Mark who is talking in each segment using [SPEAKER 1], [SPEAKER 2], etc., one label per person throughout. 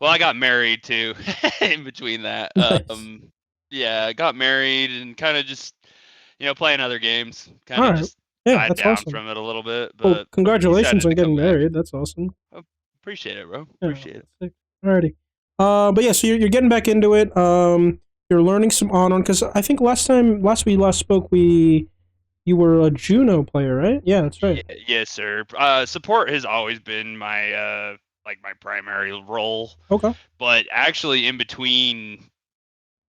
[SPEAKER 1] Well, I got married too in between that.
[SPEAKER 2] Nice.
[SPEAKER 1] Yeah, I got married and kind of just, playing other games. Kind
[SPEAKER 2] All
[SPEAKER 1] of
[SPEAKER 2] right.
[SPEAKER 1] just
[SPEAKER 2] Yeah,
[SPEAKER 1] died
[SPEAKER 2] that's
[SPEAKER 1] down
[SPEAKER 2] awesome.
[SPEAKER 1] from it a little bit,
[SPEAKER 2] Well,
[SPEAKER 1] but he
[SPEAKER 2] congratulations
[SPEAKER 1] decided
[SPEAKER 2] on
[SPEAKER 1] to come
[SPEAKER 2] getting
[SPEAKER 1] back.
[SPEAKER 2] married. That's awesome.
[SPEAKER 1] Oh, appreciate it, bro.
[SPEAKER 2] Yeah,
[SPEAKER 1] Appreciate it.
[SPEAKER 2] that's sick. Alrighty. But yeah, so you're getting back into it. You're learning some Anran because I think last we last spoke, you were a Juno player, right? Yeah, that's right.
[SPEAKER 1] Yes, sir. Support has always been my my primary role,
[SPEAKER 2] Okay.
[SPEAKER 1] but actually in between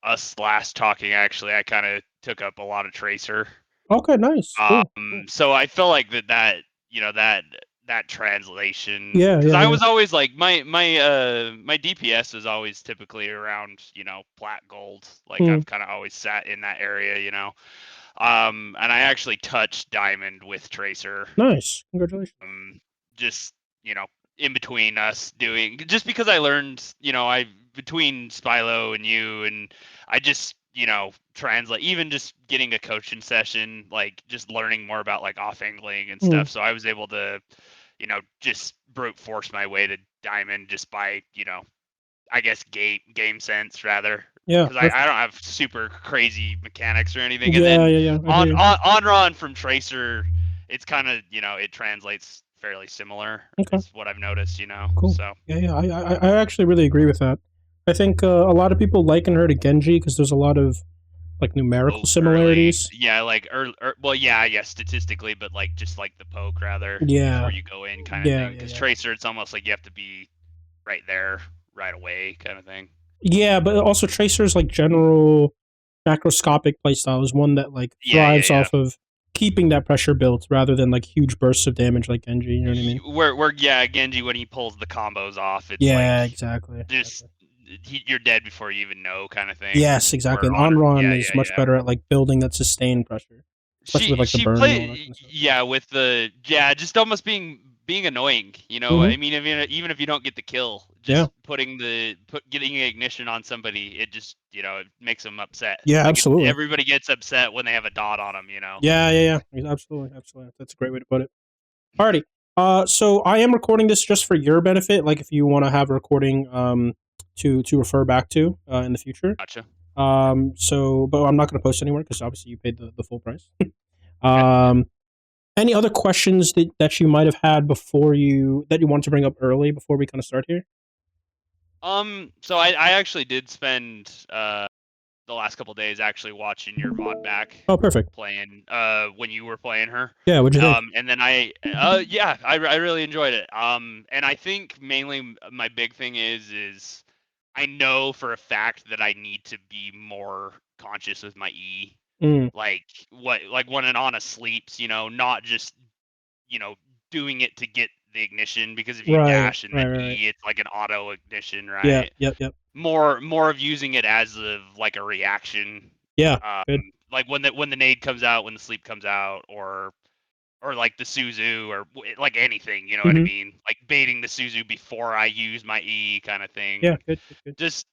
[SPEAKER 1] us last talking, actually, I kind of took up a lot of Tracer.
[SPEAKER 2] Okay. Nice. Cool. Cool.
[SPEAKER 1] So I feel like that translation,
[SPEAKER 2] Yeah.
[SPEAKER 1] because
[SPEAKER 2] Yeah.
[SPEAKER 1] I
[SPEAKER 2] Yeah.
[SPEAKER 1] was always like my DPS was always typically around plat gold. Like
[SPEAKER 2] Mm,
[SPEAKER 1] I've kind of always sat in that area. And I actually touched diamond with Tracer.
[SPEAKER 2] nice. Congratulations.
[SPEAKER 1] Um, just you know in between us doing, just because I learned, I between Spilo and you, and I just translate, even just getting a coaching session, like just learning more about like off angling and
[SPEAKER 2] Mm,
[SPEAKER 1] stuff, so I was able to just brute force my way to diamond just by I guess game sense, rather,
[SPEAKER 2] yeah.
[SPEAKER 1] because I,
[SPEAKER 2] Perfect.
[SPEAKER 1] I don't have super crazy mechanics or anything. And
[SPEAKER 2] Yeah.
[SPEAKER 1] then
[SPEAKER 2] Yeah. Yeah. I hear
[SPEAKER 1] on
[SPEAKER 2] you.
[SPEAKER 1] on run from Tracer, it's kind of it translates fairly similar,
[SPEAKER 2] Okay.
[SPEAKER 1] is what I've noticed.
[SPEAKER 2] Cool.
[SPEAKER 1] So
[SPEAKER 2] Yeah. Yeah. I actually really agree with that. I think a lot of people liken her to Genji because there's a lot of like numerical
[SPEAKER 1] early,
[SPEAKER 2] similarities.
[SPEAKER 1] yeah, like well, yeah, statistically, but like just like the poke, rather, before
[SPEAKER 2] Yeah.
[SPEAKER 1] you go in, kind of
[SPEAKER 2] Yeah.
[SPEAKER 1] thing.
[SPEAKER 2] Yeah.
[SPEAKER 1] Because
[SPEAKER 2] Yeah.
[SPEAKER 1] Tracer, it's almost like you have to be right there right away, kind of thing.
[SPEAKER 2] Yeah, but also Tracer's like general macroscopic playstyle is one that like
[SPEAKER 1] Yeah, yeah,
[SPEAKER 2] thrives
[SPEAKER 1] yeah.
[SPEAKER 2] off of keeping that pressure built rather than like huge bursts of damage like Genji. You know what I mean?
[SPEAKER 1] Where yeah, Genji, when he pulls the combos off, it's like
[SPEAKER 2] Yeah, exactly.
[SPEAKER 1] just
[SPEAKER 2] Exactly.
[SPEAKER 1] you're dead before you even know, kind of thing.
[SPEAKER 2] Yes, exactly.
[SPEAKER 1] Where
[SPEAKER 2] And
[SPEAKER 1] on,
[SPEAKER 2] Anran
[SPEAKER 1] yeah,
[SPEAKER 2] is
[SPEAKER 1] yeah,
[SPEAKER 2] much
[SPEAKER 1] yeah.
[SPEAKER 2] better at like building that sustained pressure, especially with like the
[SPEAKER 1] She
[SPEAKER 2] burn and all that
[SPEAKER 1] play,
[SPEAKER 2] kind of stuff.
[SPEAKER 1] yeah, with the, yeah, just almost being annoying.
[SPEAKER 2] Mm-hmm.
[SPEAKER 1] I mean, even if you don't get the kill,
[SPEAKER 2] Yeah.
[SPEAKER 1] just getting ignition on somebody, it just it makes them upset.
[SPEAKER 2] Yeah,
[SPEAKER 1] Like
[SPEAKER 2] absolutely.
[SPEAKER 1] everybody gets upset when they have a dot on them.
[SPEAKER 2] Yeah, yeah, yeah. Absolutely, absolutely. That's a great way to put it. Alrighty. So I am recording this just for your benefit. Like if you want to have a recording to refer back to in the future.
[SPEAKER 1] Gotcha.
[SPEAKER 2] But I'm not going to post anywhere because obviously you paid the full price.
[SPEAKER 1] Okay. Yeah.
[SPEAKER 2] um, any other questions that you might have had before that you wanted to bring up early before we kind of start here?
[SPEAKER 1] So I actually did spend the last couple days actually watching your VOD back,
[SPEAKER 2] Oh, perfect.
[SPEAKER 1] playing when you were playing her.
[SPEAKER 2] Yeah, what'd you think?
[SPEAKER 1] And then yeah, I really enjoyed it. And I think mainly my big thing is I know for a fact that I need to be more conscious with my E.
[SPEAKER 2] Mm,
[SPEAKER 1] Like when an Ana sleeps, not just you know doing it to get the ignition, because if you
[SPEAKER 2] right,
[SPEAKER 1] dash and
[SPEAKER 2] right,
[SPEAKER 1] then
[SPEAKER 2] right, right.
[SPEAKER 1] E, it's like an auto ignition,
[SPEAKER 2] Yeah,
[SPEAKER 1] right?
[SPEAKER 2] yep, yep.
[SPEAKER 1] More of using it as like a reaction,
[SPEAKER 2] Yeah, good.
[SPEAKER 1] um, like when the nade comes out, when the sleep comes out, or like the Suzu, or like anything, you know what I
[SPEAKER 2] Mm-hmm.
[SPEAKER 1] mean? Like baiting the Suzu before I use my E, kind of
[SPEAKER 2] Yeah,
[SPEAKER 1] thing.
[SPEAKER 2] good, good, good.
[SPEAKER 1] Just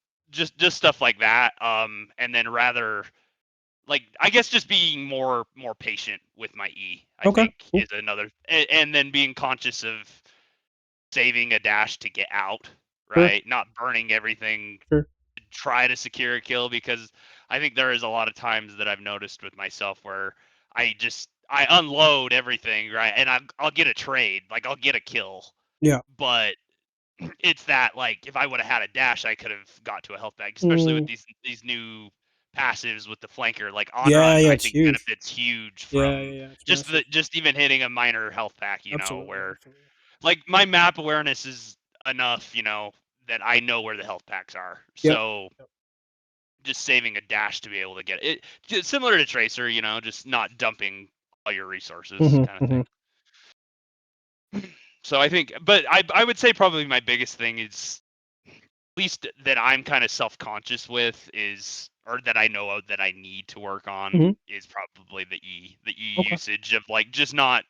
[SPEAKER 1] just stuff like that. And then rather, like, I guess just being more patient with my E, I
[SPEAKER 2] Okay,
[SPEAKER 1] think,
[SPEAKER 2] cool.
[SPEAKER 1] is another, and then being conscious of saving a dash to get out,
[SPEAKER 2] Sure,
[SPEAKER 1] right? Not burning everything
[SPEAKER 2] sure.
[SPEAKER 1] to try to secure a kill, because I think there is a lot of times that I've noticed with myself where I unload everything, right? And I'll get a trade, like I'll get a kill,
[SPEAKER 2] Yeah.
[SPEAKER 1] but it's that, like, if I would have had a dash, I could have got to a health bag, especially with
[SPEAKER 2] Mm,
[SPEAKER 1] these new passives with the flanker. Like on
[SPEAKER 2] yeah,
[SPEAKER 1] run,
[SPEAKER 2] yeah.
[SPEAKER 1] I
[SPEAKER 2] It's
[SPEAKER 1] think
[SPEAKER 2] huge.
[SPEAKER 1] benefits huge
[SPEAKER 2] Yeah, yeah,
[SPEAKER 1] from
[SPEAKER 2] yeah. It's massive.
[SPEAKER 1] just even hitting a minor health pack,
[SPEAKER 2] Absolutely,
[SPEAKER 1] where
[SPEAKER 2] absolutely.
[SPEAKER 1] like my map awareness is enough, that I know where the health packs are.
[SPEAKER 2] Yep.
[SPEAKER 1] So
[SPEAKER 2] Yep.
[SPEAKER 1] just saving a dash to be able to get it, similar to Tracer, just not dumping all your resources,
[SPEAKER 2] Mm-hmm,
[SPEAKER 1] kind of
[SPEAKER 2] mm-hmm.
[SPEAKER 1] thing. So I think, but I would say probably my biggest thing is, at least that I'm kind of self-conscious with, is, or that I know of that I need to work on,
[SPEAKER 2] Mm-hmm.
[SPEAKER 1] is probably the E
[SPEAKER 2] Okay.
[SPEAKER 1] usage of, like, just not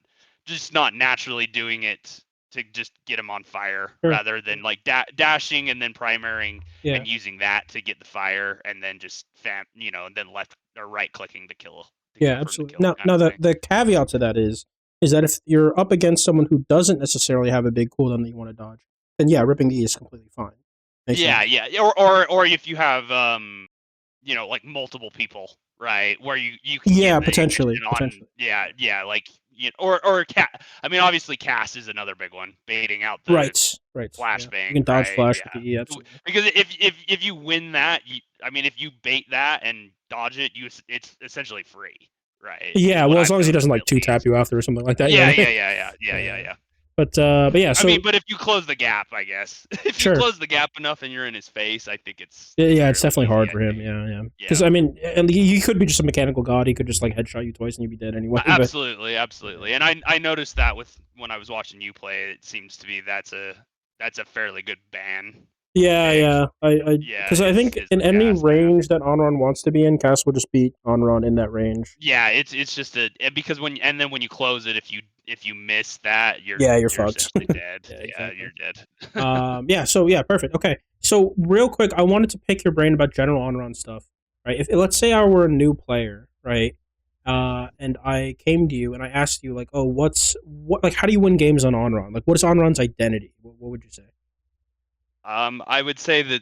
[SPEAKER 1] naturally doing it to just get them on fire,
[SPEAKER 2] Sure.
[SPEAKER 1] rather than like dashing and then primaring
[SPEAKER 2] Yeah.
[SPEAKER 1] and using that to get the fire, and then just and then left or right clicking to
[SPEAKER 2] Yeah,
[SPEAKER 1] confirm the
[SPEAKER 2] absolutely.
[SPEAKER 1] kill,
[SPEAKER 2] Now,
[SPEAKER 1] kind of thing.
[SPEAKER 2] the caveat to that is that if you're up against someone who doesn't necessarily have a big cooldown that you want to dodge, then yeah, ripping the E is completely fine. Makes
[SPEAKER 1] Yeah,
[SPEAKER 2] sense.
[SPEAKER 1] yeah, or if you have you know, like multiple people, right? Where you can get
[SPEAKER 2] Yeah,
[SPEAKER 1] the
[SPEAKER 2] potentially,
[SPEAKER 1] ignition on,
[SPEAKER 2] potentially.
[SPEAKER 1] yeah, like or cat. I mean, obviously, cast is another big one, baiting out the
[SPEAKER 2] Right, right. Yeah, you
[SPEAKER 1] flashbang,
[SPEAKER 2] can dodge
[SPEAKER 1] right?
[SPEAKER 2] flash
[SPEAKER 1] Yeah,
[SPEAKER 2] with the E. Absolutely.
[SPEAKER 1] because if you win that, I mean, if you bait that and dodge it, it's essentially free, right? Is
[SPEAKER 2] Yeah,
[SPEAKER 1] what
[SPEAKER 2] well, as
[SPEAKER 1] I've
[SPEAKER 2] long as he
[SPEAKER 1] noticed
[SPEAKER 2] doesn't like
[SPEAKER 1] at
[SPEAKER 2] two tap
[SPEAKER 1] least.
[SPEAKER 2] you after or something like that, you know
[SPEAKER 1] Yeah,
[SPEAKER 2] what I
[SPEAKER 1] yeah,
[SPEAKER 2] mean?
[SPEAKER 1] yeah, yeah, yeah, yeah,
[SPEAKER 2] Yeah.
[SPEAKER 1] yeah.
[SPEAKER 2] But yeah,
[SPEAKER 1] I mean,
[SPEAKER 2] so
[SPEAKER 1] but if you close the gap, I guess if you
[SPEAKER 2] sure.
[SPEAKER 1] close the gap enough and you're in his face, I think it's
[SPEAKER 2] Yeah, it's
[SPEAKER 1] fairly
[SPEAKER 2] definitely
[SPEAKER 1] easy.
[SPEAKER 2] hard
[SPEAKER 1] I
[SPEAKER 2] for him.
[SPEAKER 1] think.
[SPEAKER 2] Yeah, yeah. Because
[SPEAKER 1] Yeah.
[SPEAKER 2] I mean, and he could be just a mechanical god. He could just like headshot you twice and you'd be dead anyway. But
[SPEAKER 1] Absolutely,
[SPEAKER 2] yeah,
[SPEAKER 1] absolutely. And I noticed that with when I was watching you play, it seems to be that's a fairly good ban
[SPEAKER 2] yeah,
[SPEAKER 1] pick.
[SPEAKER 2] yeah. I
[SPEAKER 1] Yeah,
[SPEAKER 2] because I think
[SPEAKER 1] is
[SPEAKER 2] in
[SPEAKER 1] the
[SPEAKER 2] any
[SPEAKER 1] cast map.
[SPEAKER 2] range that Anran wants to be in, Cass will just beat Anran in that range.
[SPEAKER 1] Yeah, it's just because and then when you close it, if you miss that,
[SPEAKER 2] Yeah, you're
[SPEAKER 1] you're
[SPEAKER 2] fucked.
[SPEAKER 1] essentially dead.
[SPEAKER 2] Yeah,
[SPEAKER 1] Yeah,
[SPEAKER 2] exactly.
[SPEAKER 1] you're dead.
[SPEAKER 2] Yeah. So yeah, perfect. Okay. So real quick, I wanted to pick your brain about general on-run stuff. Right. If let's say I were a new player, right, and I came to you and I asked you like, oh, like, how do you win games on on-run? Like, what is on-run's identity? What would you say?
[SPEAKER 1] I would say that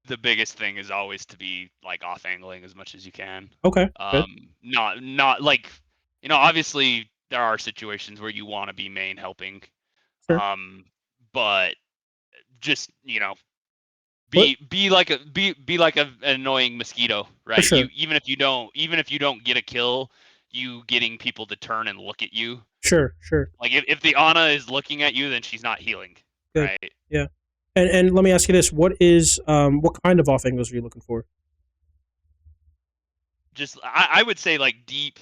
[SPEAKER 1] the biggest thing is always to be like off angling as much as you can.
[SPEAKER 2] Okay. Good.
[SPEAKER 1] Not like obviously there are situations where you want to be main helping,
[SPEAKER 2] Sure.
[SPEAKER 1] um, but just
[SPEAKER 2] What?
[SPEAKER 1] be like an annoying mosquito,
[SPEAKER 2] For
[SPEAKER 1] right? You
[SPEAKER 2] sure.
[SPEAKER 1] even if you don't get a kill, you getting people to turn and look at you.
[SPEAKER 2] Sure. Sure.
[SPEAKER 1] Like if the Ana is looking at you, then she's not healing,
[SPEAKER 2] Good.
[SPEAKER 1] right?
[SPEAKER 2] Yeah. And let me ask you this: what kind of off angles are you looking for?
[SPEAKER 1] Just I would say like deep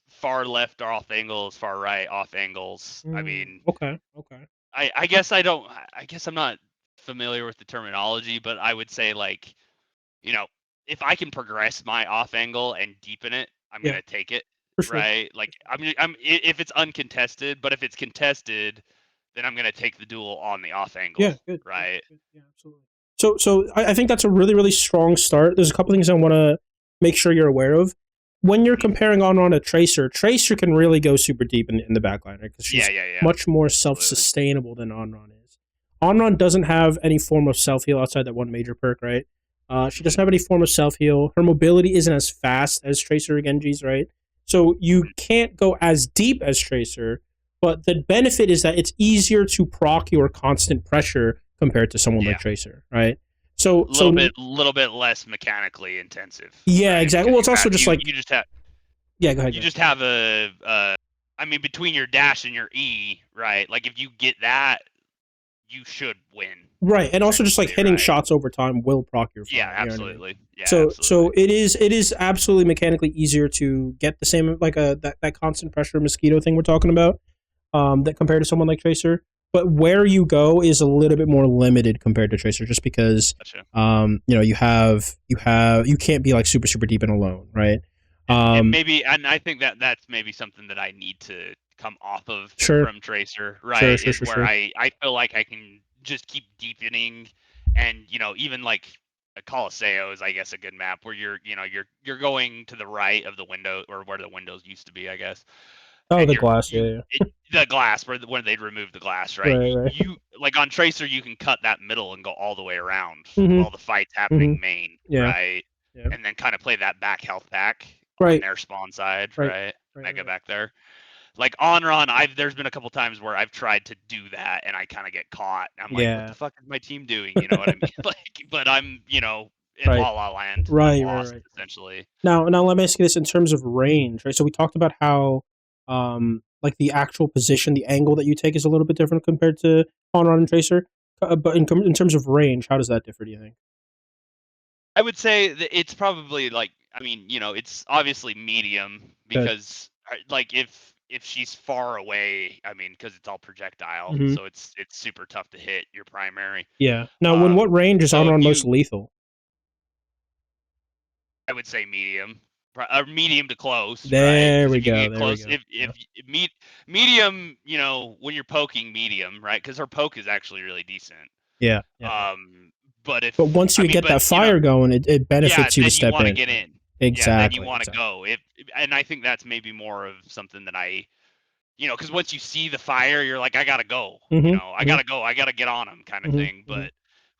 [SPEAKER 1] far left off angles, far right off angles. I mean,
[SPEAKER 2] Okay. Okay.
[SPEAKER 1] I guess I don't I guess I'm not familiar with the terminology, but I would say like, you know, if I can progress my off angle and deepen it, I'm
[SPEAKER 2] Yeah.
[SPEAKER 1] gonna take it,
[SPEAKER 2] For sure.
[SPEAKER 1] right? Like if it's uncontested, but if it's contested, then I'm gonna take the duel on the off
[SPEAKER 2] Yeah,
[SPEAKER 1] angle,
[SPEAKER 2] good, good,
[SPEAKER 1] right?
[SPEAKER 2] good. Yeah, absolutely. So I think that's a really, really strong start. There's a couple things I want to make sure you're aware of. When you're
[SPEAKER 1] Mhm.
[SPEAKER 2] comparing on a Tracer, Tracer can really go super deep in the backline, right? Because
[SPEAKER 1] Yeah,
[SPEAKER 2] she's
[SPEAKER 1] yeah, yeah.
[SPEAKER 2] much more
[SPEAKER 1] Absolutely.
[SPEAKER 2] self-sustainable than Onron is. Onron doesn't have any form of self-heal outside that one major perk, right? She
[SPEAKER 1] Hmm.
[SPEAKER 2] doesn't have any form of self-heal. Her mobility isn't as fast as Tracer or Genji's, right? So you
[SPEAKER 1] Hmm.
[SPEAKER 2] can't go as deep as Tracer, but the benefit is that it's easier to proc your constant pressure compared to someone like
[SPEAKER 1] Yeah.
[SPEAKER 2] Tracer, right? So
[SPEAKER 1] Little bit less mechanically intensive,
[SPEAKER 2] yeah,
[SPEAKER 1] right?
[SPEAKER 2] exactly.
[SPEAKER 1] Because
[SPEAKER 2] Well, it's also just like
[SPEAKER 1] you just have
[SPEAKER 2] yeah. Go ahead, go
[SPEAKER 1] you
[SPEAKER 2] ahead.
[SPEAKER 1] just have I mean, between your dash and your E, right? Like if you get that, you should win
[SPEAKER 2] Right, and also just like
[SPEAKER 1] essentially,
[SPEAKER 2] hitting
[SPEAKER 1] right?
[SPEAKER 2] shots over time will proc your
[SPEAKER 1] Yeah,
[SPEAKER 2] fire. You know what I mean?
[SPEAKER 1] absolutely. Yeah,
[SPEAKER 2] So
[SPEAKER 1] absolutely.
[SPEAKER 2] it is absolutely mechanically easier to get the same like that constant pressure mosquito thing we're talking about that compared to someone like Tracer. But where you go is a little bit more limited compared to Tracer, just because
[SPEAKER 1] Gotcha.
[SPEAKER 2] you can't be like super deep and alone, right?
[SPEAKER 1] And
[SPEAKER 2] Um,
[SPEAKER 1] maybe and I think that that's maybe something that I need to come off of
[SPEAKER 2] sure,
[SPEAKER 1] from Tracer,
[SPEAKER 2] sure,
[SPEAKER 1] right?
[SPEAKER 2] sure,
[SPEAKER 1] Is
[SPEAKER 2] sure,
[SPEAKER 1] where
[SPEAKER 2] sure.
[SPEAKER 1] I feel like I can just keep deepening, and even like a Colosseo is I guess a good map where you're going to the right of the window or where the windows used to be, I guess,
[SPEAKER 2] Oh,
[SPEAKER 1] and
[SPEAKER 2] the glass, yeah, yeah.
[SPEAKER 1] the glass when they'd remove the glass, right?
[SPEAKER 2] Right, right.
[SPEAKER 1] You like on Tracer you can cut that middle and go all the way around
[SPEAKER 2] Mm-hmm.
[SPEAKER 1] while the fight's
[SPEAKER 2] Mm-hmm.
[SPEAKER 1] happening main,
[SPEAKER 2] Yeah,
[SPEAKER 1] right?
[SPEAKER 2] yeah.
[SPEAKER 1] And then kind of play that back health pack on
[SPEAKER 2] Right,
[SPEAKER 1] their spawn side,
[SPEAKER 2] right,
[SPEAKER 1] right?
[SPEAKER 2] right,
[SPEAKER 1] Mega
[SPEAKER 2] right.
[SPEAKER 1] back there. Like on run, there's been a couple times where I've tried to do that and I kind of get caught. I'm like, what the
[SPEAKER 2] Yeah.
[SPEAKER 1] fuck is my team doing? You know what I mean? Like, but I'm in
[SPEAKER 2] Right.
[SPEAKER 1] La La Land. I'm
[SPEAKER 2] Right, right,
[SPEAKER 1] lost
[SPEAKER 2] right.
[SPEAKER 1] essentially.
[SPEAKER 2] Now let me ask you this in terms of range, right? So we talked about how like the actual position, the angle that you take is a little bit different compared to on run and tracer. But in terms of range, how does that differ, do you think?
[SPEAKER 1] I would say that it's probably like I mean, it's obviously medium
[SPEAKER 2] Good.
[SPEAKER 1] because like if she's far away, I mean, because it's all projectile,
[SPEAKER 2] Hmm.
[SPEAKER 1] so it's super tough to hit your primary.
[SPEAKER 2] Yeah. Now, when what range is on
[SPEAKER 1] So if
[SPEAKER 2] run most
[SPEAKER 1] you,
[SPEAKER 2] lethal?
[SPEAKER 1] I would say medium, or medium to close, right?
[SPEAKER 2] There
[SPEAKER 1] Because
[SPEAKER 2] we
[SPEAKER 1] if you can
[SPEAKER 2] go.
[SPEAKER 1] get
[SPEAKER 2] There we
[SPEAKER 1] close,
[SPEAKER 2] go.
[SPEAKER 1] if
[SPEAKER 2] Yep.
[SPEAKER 1] medium, when you're poking medium, right? Because her poke is actually really decent.
[SPEAKER 2] Yeah. Yeah. Yeah.
[SPEAKER 1] Um, but
[SPEAKER 2] But once you get
[SPEAKER 1] but
[SPEAKER 2] that fire going, it
[SPEAKER 1] yeah,
[SPEAKER 2] benefits you to
[SPEAKER 1] then you
[SPEAKER 2] step
[SPEAKER 1] want to
[SPEAKER 2] in,
[SPEAKER 1] get
[SPEAKER 2] right?
[SPEAKER 1] in. Yeah, then you
[SPEAKER 2] Exactly.
[SPEAKER 1] want to
[SPEAKER 2] Exactly.
[SPEAKER 1] go. And I think that's maybe more of something that because once you see the fire, you're like, I gotta go.
[SPEAKER 2] Mm-hmm.
[SPEAKER 1] I
[SPEAKER 2] Mm-hmm.
[SPEAKER 1] gotta go. I gotta get on them, kind of
[SPEAKER 2] Mm-hmm.
[SPEAKER 1] thing.
[SPEAKER 2] Mm-hmm.
[SPEAKER 1] But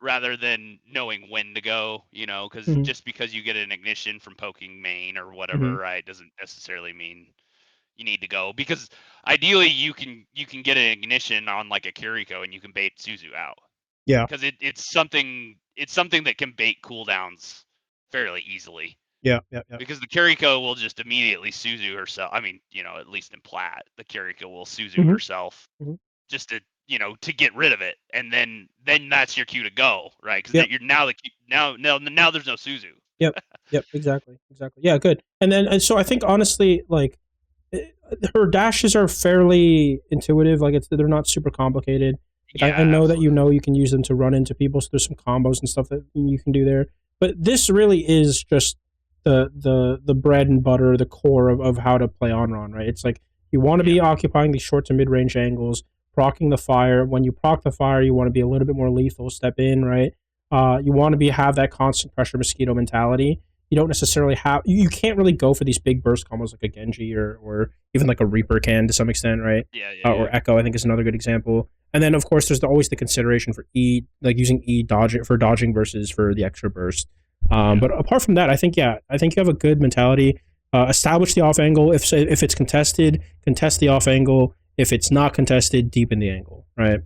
[SPEAKER 1] rather than knowing when to go, because
[SPEAKER 2] Mhm.
[SPEAKER 1] just because you get an ignition from poking main or whatever,
[SPEAKER 2] Mhm.
[SPEAKER 1] right, doesn't necessarily mean you need to go. Because ideally, you can get an ignition on like a Kiriko and you can bait Suzu out.
[SPEAKER 2] Yeah.
[SPEAKER 1] Because it's something that can bait cooldowns fairly easily.
[SPEAKER 2] Yeah. Yeah. Yeah.
[SPEAKER 1] Because the Kiriko will just immediately Suzu herself. I mean, at least in Plat, the Kiriko will Suzu
[SPEAKER 2] Mhm.
[SPEAKER 1] herself
[SPEAKER 2] Mhm.
[SPEAKER 1] just to get rid of it, and then that's your cue to go, right? Because
[SPEAKER 2] Yep.
[SPEAKER 1] you're now now there's no Suzu.
[SPEAKER 2] Yep. Yep. Exactly. Exactly. Yeah. Good. And so I think honestly, like eh, her dashes are fairly intuitive. Like they're not super complicated. Like I
[SPEAKER 1] Yeah,
[SPEAKER 2] know that
[SPEAKER 1] absolutely.
[SPEAKER 2] you can use them to run into people. So there's some combos and stuff that you can do there. But this really is just the bread and butter, the core of how to play Onron, right? It's like you want to
[SPEAKER 1] Yeah,
[SPEAKER 2] be occupying these short to mid range angles, procking the fire. When you proc the fire, you want to be a little bit more lethal. Step in, right? You want to have that constant pressure mosquito mentality. You don't necessarily have you can't really go for these big burst combos like a Genji or even like a Reaper can to some extent, right?
[SPEAKER 1] yeah, yeah, yeah.
[SPEAKER 2] Or Echo, I think is another good example. And then of course there's always the consideration for E, like using E dodging for dodging versus for the extra burst.
[SPEAKER 1] Yeah.
[SPEAKER 2] But apart from that, I think you have a good mentality. Establish the off angle. If it's contested, contest the off angle. If it's not contested, deepen the angle. Right.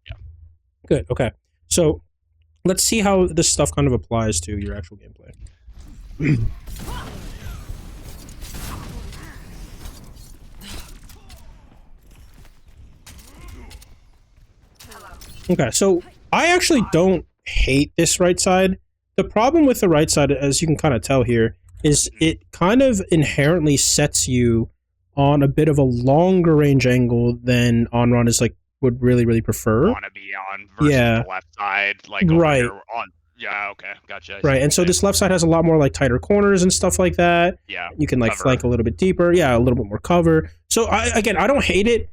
[SPEAKER 1] Yeah.
[SPEAKER 2] Good. Okay. So let's see how this stuff kind of applies to your actual gameplay. Okay, so I actually don't hate this right side. The problem with the right side, as you can kind of tell here, is it kind of inherently sets you on a bit of a longer range angle than Onron is like would really prefer.
[SPEAKER 1] Want to be on versus
[SPEAKER 2] Yeah,
[SPEAKER 1] the left side, like over
[SPEAKER 2] right,
[SPEAKER 1] here on. Yeah, okay, gotcha. I see
[SPEAKER 2] right.
[SPEAKER 1] what
[SPEAKER 2] And
[SPEAKER 1] you're
[SPEAKER 2] so
[SPEAKER 1] saying.
[SPEAKER 2] this left side has a lot more like tighter corners and stuff like that.
[SPEAKER 1] Yeah,
[SPEAKER 2] You can like
[SPEAKER 1] cover.
[SPEAKER 2] flank a little bit deeper. Yeah, a little bit more cover. So I don't hate it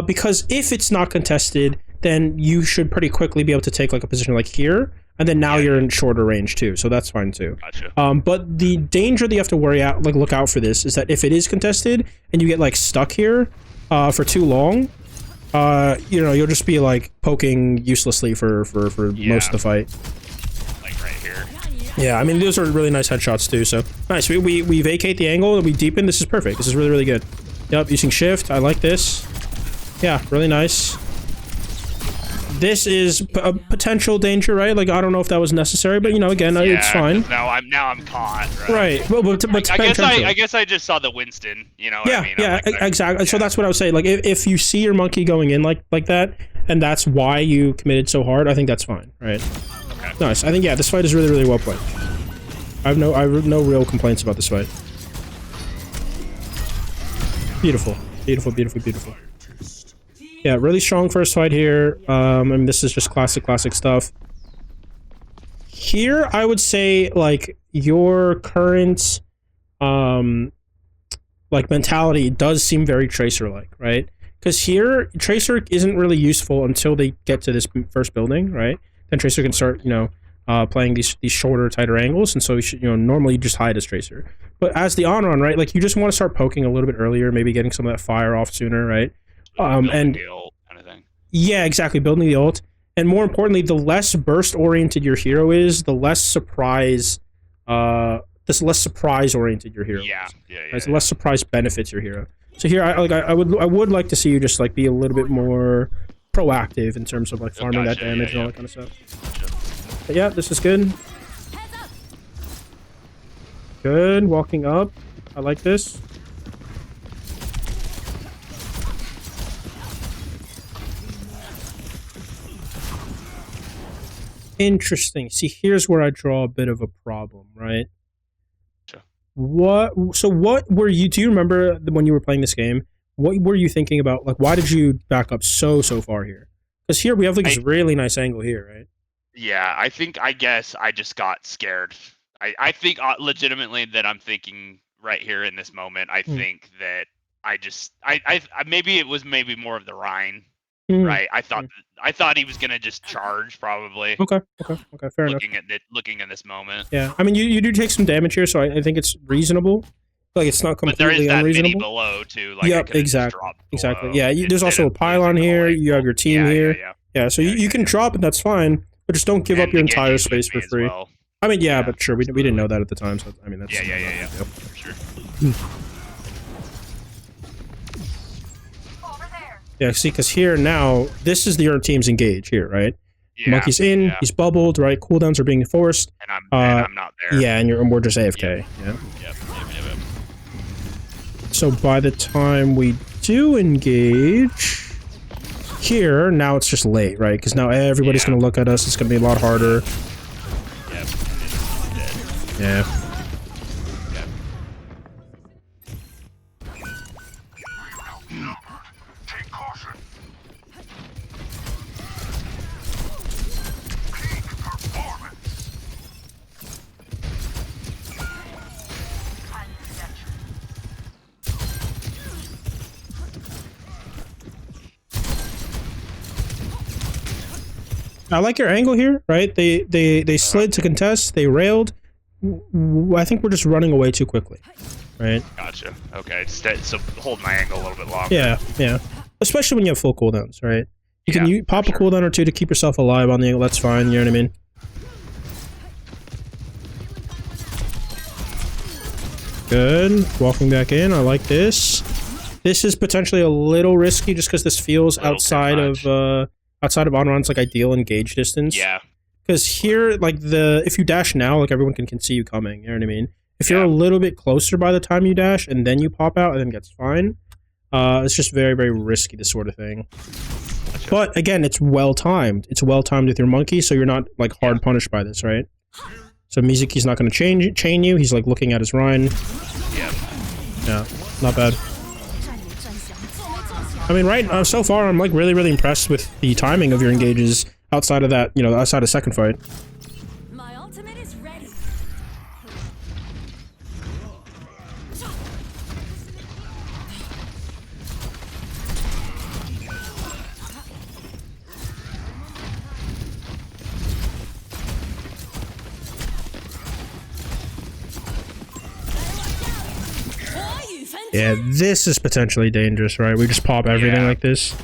[SPEAKER 2] because if it's not contested, then you should pretty quickly be able to take like a position like here, and then now you're in shorter range too. So that's fine too.
[SPEAKER 1] Gotcha.
[SPEAKER 2] But the danger that you have to worry out, like look out for this, is that if it is contested and you get like stuck here for too long, you'll just be like poking uselessly for most of the fight.
[SPEAKER 1] Like right here.
[SPEAKER 2] Yeah, I mean those are really nice headshots too. So nice. We vacate the angle and we deepen. This is perfect. This is really good. Yep, using shift. I like this. Yeah, really nice. This is a potential danger, right? Like I don't know if that was necessary, but again, it's fine.
[SPEAKER 1] Now I'm caught.
[SPEAKER 2] Right. Well, but
[SPEAKER 1] I guess I just saw the Winston. You know what
[SPEAKER 2] yeah,
[SPEAKER 1] I mean?
[SPEAKER 2] yeah,
[SPEAKER 1] Like,
[SPEAKER 2] exactly. So that's what I was saying. Like if you see your monkey going in like that, and that's why you committed so hard, I think that's fine, right?
[SPEAKER 1] Okay.
[SPEAKER 2] Nice. I think this fight is really well played. I have no real complaints about this fight. Beautiful. Yeah, really strong first fight here. I mean, this is just classic stuff. Here, I would say, like, your current, like, mentality does seem very Tracer-like, right? Because here, Tracer isn't really useful until they get to this first building, right? Then Tracer can start, playing these shorter, tighter angles, and so you should, normally you just hide as Tracer. But as the on-run, right, like, you just want to start poking a little bit earlier, maybe getting some of that fire off sooner, right? And
[SPEAKER 1] kind of thing.
[SPEAKER 2] Yeah, exactly. Building the ult, and more importantly, the less burst oriented your hero is, the less surprise, oriented your hero.
[SPEAKER 1] Yeah,
[SPEAKER 2] is.
[SPEAKER 1] yeah.
[SPEAKER 2] Right? The less surprise benefits your hero. So here, I would like to see you just like be a little bit more proactive in terms of like farming that damage and all that kind of stuff. But yeah, this is good. Good, walking up. I like this. Interesting. See, here's where I draw a bit of a problem, right?
[SPEAKER 1] Sure.
[SPEAKER 2] What were you, do you remember when you were playing this game, what were you thinking about? Like, why did you back up so far here? Because here we have like this really nice angle here, right?
[SPEAKER 1] Yeah, I guess I just got scared. I think legitimately that I'm thinking right here in this moment, I think that I maybe it was more of the Rhine. Right, I thought he was gonna just charge probably.
[SPEAKER 2] Okay, fair enough.
[SPEAKER 1] Looking at this moment.
[SPEAKER 2] Yeah, I mean you do take some damage here, so I think it's reasonable. Like it's not completely
[SPEAKER 1] but there is that
[SPEAKER 2] unreasonable.
[SPEAKER 1] Mini below too. Like
[SPEAKER 2] yep, exactly. Yeah, there's also a pylon here. You have your team here. Yeah, so you can drop it. That's fine. but just don't give up
[SPEAKER 1] And
[SPEAKER 2] your
[SPEAKER 1] the
[SPEAKER 2] entire
[SPEAKER 1] Genji's with
[SPEAKER 2] space for
[SPEAKER 1] me as
[SPEAKER 2] free.
[SPEAKER 1] well.
[SPEAKER 2] I mean, yeah,
[SPEAKER 1] Yeah,
[SPEAKER 2] but sure, we didn't know that at the time, so I mean, that's
[SPEAKER 1] Yeah. For sure.
[SPEAKER 2] Yeah, see, because here now, this is your team's engage here, right?
[SPEAKER 1] Yeah.
[SPEAKER 2] Monkey's in,
[SPEAKER 1] Yeah.
[SPEAKER 2] he's bubbled, right? Cooldowns are being forced.
[SPEAKER 1] And I'm not there.
[SPEAKER 2] Yeah, and we're just AFK.
[SPEAKER 1] Yep.
[SPEAKER 2] Yeah.
[SPEAKER 1] Yep.
[SPEAKER 2] So by the time we do engage here, now it's just late, right? Because now everybody's gonna look at us. It's gonna be a lot harder.
[SPEAKER 1] Yep.
[SPEAKER 2] Yeah.
[SPEAKER 1] Yep.
[SPEAKER 2] I like your angle here, right? They slid to contest, they railed. I think we're just running away too quickly, right?
[SPEAKER 1] Gotcha. Okay. So hold my angle a little bit longer.
[SPEAKER 2] Yeah. Especially when you have full cooldowns, right? You can pop a
[SPEAKER 1] sure.
[SPEAKER 2] cooldown or two to keep yourself alive on the angle, that's fine, you know what I mean? Good. Walking back in, I like this. This is potentially a little risky just because this feels outside of Anran's like ideal engage distance.
[SPEAKER 1] Yeah.
[SPEAKER 2] Because here, like if you dash now, like everyone can see you coming. You know what I mean? If you're a little bit closer by the time you dash and then you pop out, I think that's fine. It's just very, very risky, this sort of thing. Gotcha. But again, it's well timed. It's well timed with your monkey, so you're not like hard punished by this, right? So Mizuki's not going to chain you. He's like looking at his Rhine. Yeah, not bad. I mean, right so far, I'm like really, really impressed with the timing of your engages outside of that, outside of second fight.
[SPEAKER 3] My ultimate is ready.
[SPEAKER 2] Yeah, this is potentially dangerous, right? We just pop everything like this.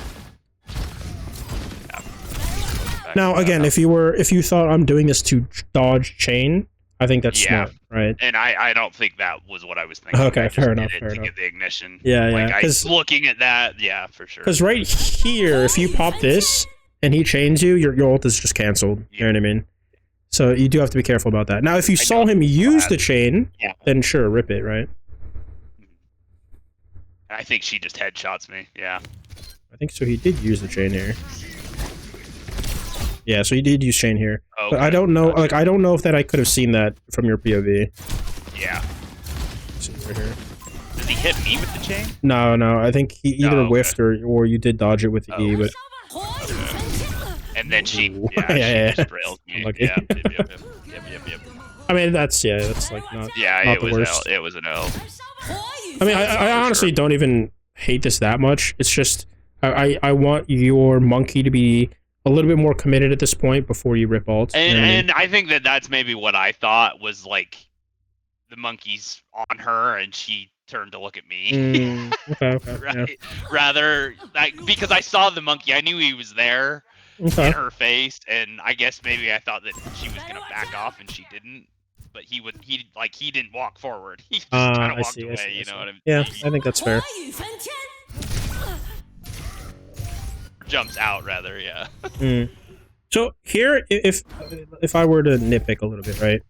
[SPEAKER 2] Now, again, if you thought I'm doing this to dodge chain, I think that's smart, right?
[SPEAKER 1] And I don't think that was what I was thinking.
[SPEAKER 2] Okay, fair enough.
[SPEAKER 1] Get the ignition.
[SPEAKER 2] Yeah.
[SPEAKER 1] Like, looking at that, yeah, for sure.
[SPEAKER 2] Because right here, if you pop this and he chains you, your ult is just canceled. You know what I mean? So you do have to be careful about that. Now, if you saw him use the chain, then sure, rip it, right?
[SPEAKER 1] I think she just headshots me. Yeah.
[SPEAKER 2] I think so. He did use the chain here. Yeah, so he did use chain here. Okay. But I don't know. Like, I don't know if I could have seen that from your POV.
[SPEAKER 1] Yeah.
[SPEAKER 2] Let's see right here.
[SPEAKER 1] Does he hit me with the chain?
[SPEAKER 2] No. I think he either whiffed or you did dodge it with the E, but.
[SPEAKER 1] And then she just railed me. Yep.
[SPEAKER 2] I mean, that's like not.
[SPEAKER 1] Yeah,
[SPEAKER 2] not
[SPEAKER 1] it
[SPEAKER 2] the
[SPEAKER 1] was
[SPEAKER 2] worst.
[SPEAKER 1] It was an L.
[SPEAKER 2] I mean, I honestly don't even hate this that much. It's just I want your monkey to be a little bit more committed at this point before you rip ult.
[SPEAKER 1] And I think that's maybe what I thought was like the monkey's on her and she turned to look at me.
[SPEAKER 2] Okay.
[SPEAKER 1] Right?
[SPEAKER 2] Yeah.
[SPEAKER 1] Rather, because I saw the monkey, I knew he was there in her face, and I guess maybe I thought that she was gonna back off and she didn't. But he didn't walk forward. He just kind of walked away. You know what I mean?
[SPEAKER 2] Yeah, I think that's fair.
[SPEAKER 1] Jumps out rather, yeah.
[SPEAKER 2] So here, if I were to nitpick a little bit, right?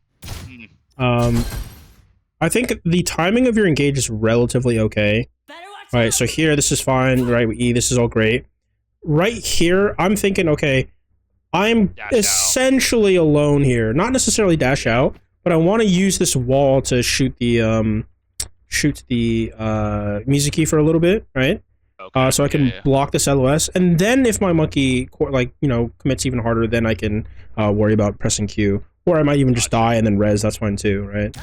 [SPEAKER 2] I think the timing of your engage is relatively okay. Right, so here this is fine. Right, E, this is all great. Right here, I'm thinking, okay, I'm essentially alone here. Not necessarily dash out. But I want to use this wall to shoot the Mizuki for a little bit, right? Okay, so I can block this LOS, and then if my monkey commits even harder, then I can worry about pressing Q, or I might even just die and then res. That's fine too, right?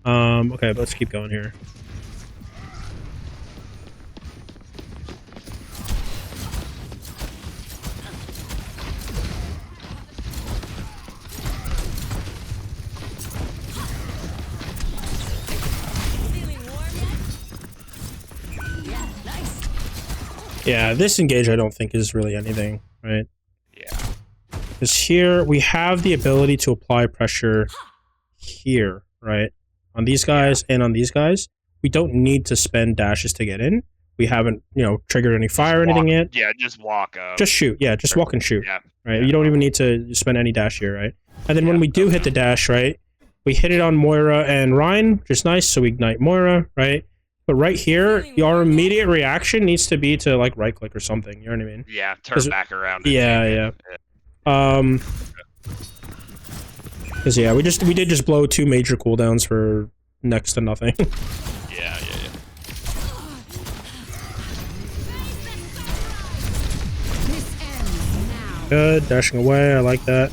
[SPEAKER 2] Okay, but let's keep going here. Yeah, this engage I don't think is really anything, right?
[SPEAKER 1] Yeah.
[SPEAKER 2] Because here we have the ability to apply pressure here, right? On these guys and on these guys. We don't need to spend dashes to get in. We haven't, you know, triggered any fire or anything yet.
[SPEAKER 1] Yeah, just walk up.
[SPEAKER 2] Just shoot. Yeah, just walk and shoot.
[SPEAKER 1] Yeah.
[SPEAKER 2] Right?
[SPEAKER 1] Yeah.
[SPEAKER 2] You don't even need to spend any dash here, right? And then when we do hit the dash, right? We hit it on Moira and Ryan, which is nice, so we ignite Moira, right? But right here, your immediate reaction needs to be to, like, right-click or something, you know what I mean?
[SPEAKER 1] Yeah, turn back around.
[SPEAKER 2] Yeah. Because, yeah, we did just blow 2 major cooldowns for next to nothing.
[SPEAKER 1] Yeah.
[SPEAKER 2] Good, dashing away, I like that.